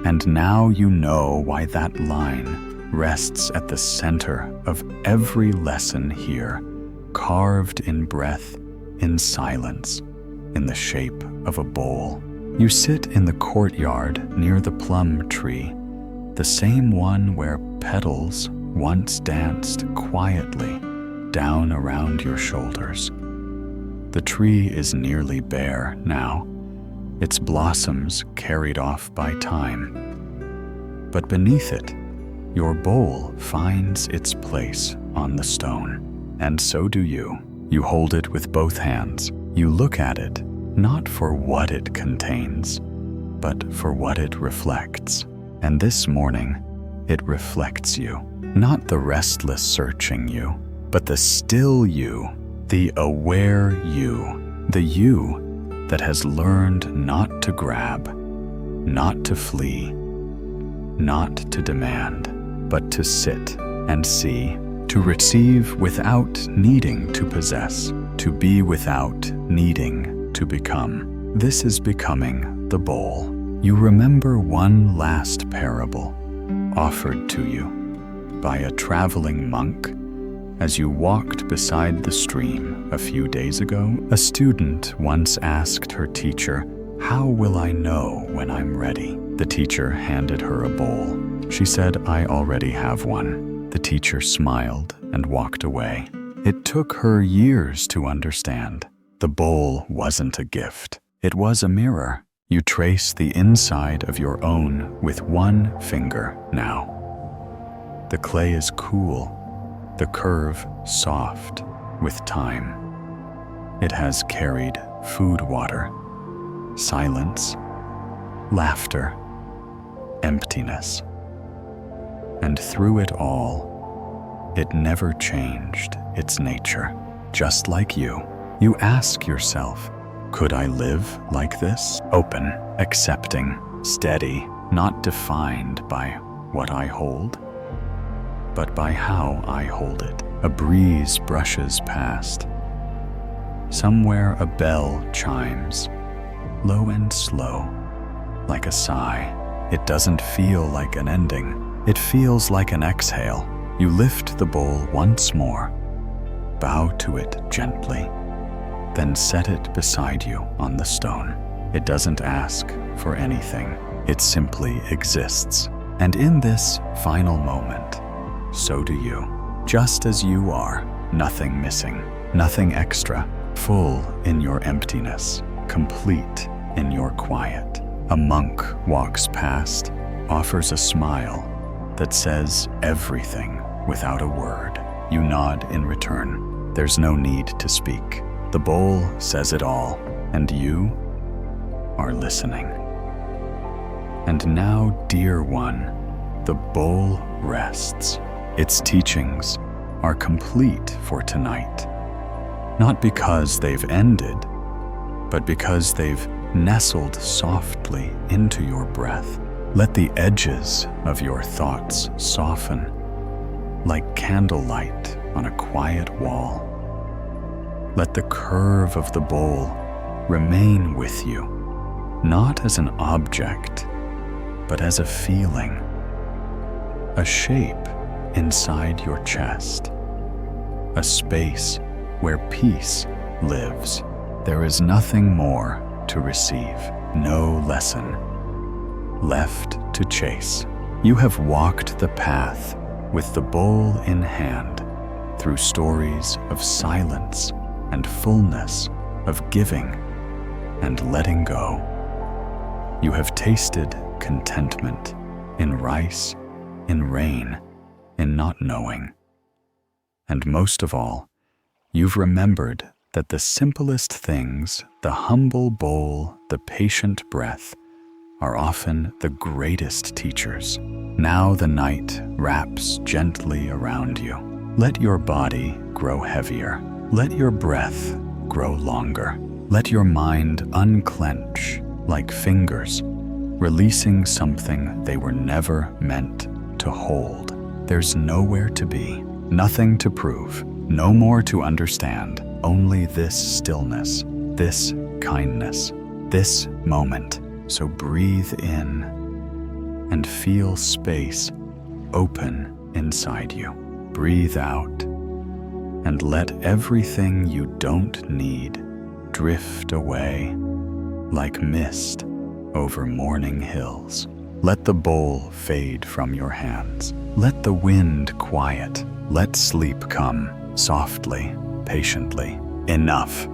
And now you know why that line rests at the center of every lesson here, carved in breath, in silence, in the shape of a bowl. You sit in the courtyard near the plum tree, the same one where petals once danced quietly down around your shoulders. The tree is nearly bare now, its blossoms carried off by time. But beneath it, your bowl finds its place on the stone. And so do you. You hold it with both hands. You look at it, not for what it contains, but for what it reflects. And this morning, it reflects you. Not the restless searching you, but the still you, the aware you, the you that has learned not to grab, not to flee, not to demand, but to sit and see, to receive without needing to possess, to be without needing to become. This is becoming the bowl. You remember one last parable offered to you by a traveling monk as you walked beside the stream a few days ago. A student once asked her teacher, "How will I know when I'm ready?" The teacher handed her a bowl. She said, "I already have one." The teacher smiled and walked away. It took her years to understand. The bowl wasn't a gift. It was a mirror. You trace the inside of your own with one finger now. The clay is cool, the curve soft with time. It has carried food water, silence, laughter, emptiness. And through it all, it never changed its nature. Just like you ask yourself, could I live like this? Open, accepting, steady, not defined by what I hold, but by how I hold it. A breeze brushes past. Somewhere a bell chimes, low and slow, like a sigh. It doesn't feel like an ending. It feels like an exhale. You lift the bowl once more, bow to it gently, then set it beside you on the stone. It doesn't ask for anything. It simply exists. And in this final moment, so do you. Just as you are, nothing missing, nothing extra, full in your emptiness, complete in your quiet. A monk walks past, offers a smile that says everything without a word. You nod in return. There's no need to speak. The bowl says it all, and you are listening. And now, dear one, the bowl rests. Its teachings are complete for tonight. Not because they've ended, but because they've nestled softly into your breath. Let the edges of your thoughts soften, like candlelight on a quiet wall. Let the curve of the bowl remain with you, not as an object, but as a feeling, a shape inside your chest, a space where peace lives. There is nothing more to receive, no lesson left to chase. You have walked the path with the bowl in hand through stories of silence and fullness, of giving and letting go. You have tasted contentment in rice, in rain, in not knowing. And most of all, you've remembered that the simplest things, the humble bowl, the patient breath, are often the greatest teachers. Now the night wraps gently around you. Let your body grow heavier. Let your breath grow longer. Let your mind unclench like fingers, releasing something they were never meant to hold. There's nowhere to be, nothing to prove, no more to understand, only this stillness, this kindness, this moment. So breathe in and feel space open inside you. Breathe out and let everything you don't need drift away like mist over morning hills. Let the bowl fade from your hands. Let the wind quiet. Let sleep come softly, patiently. Enough.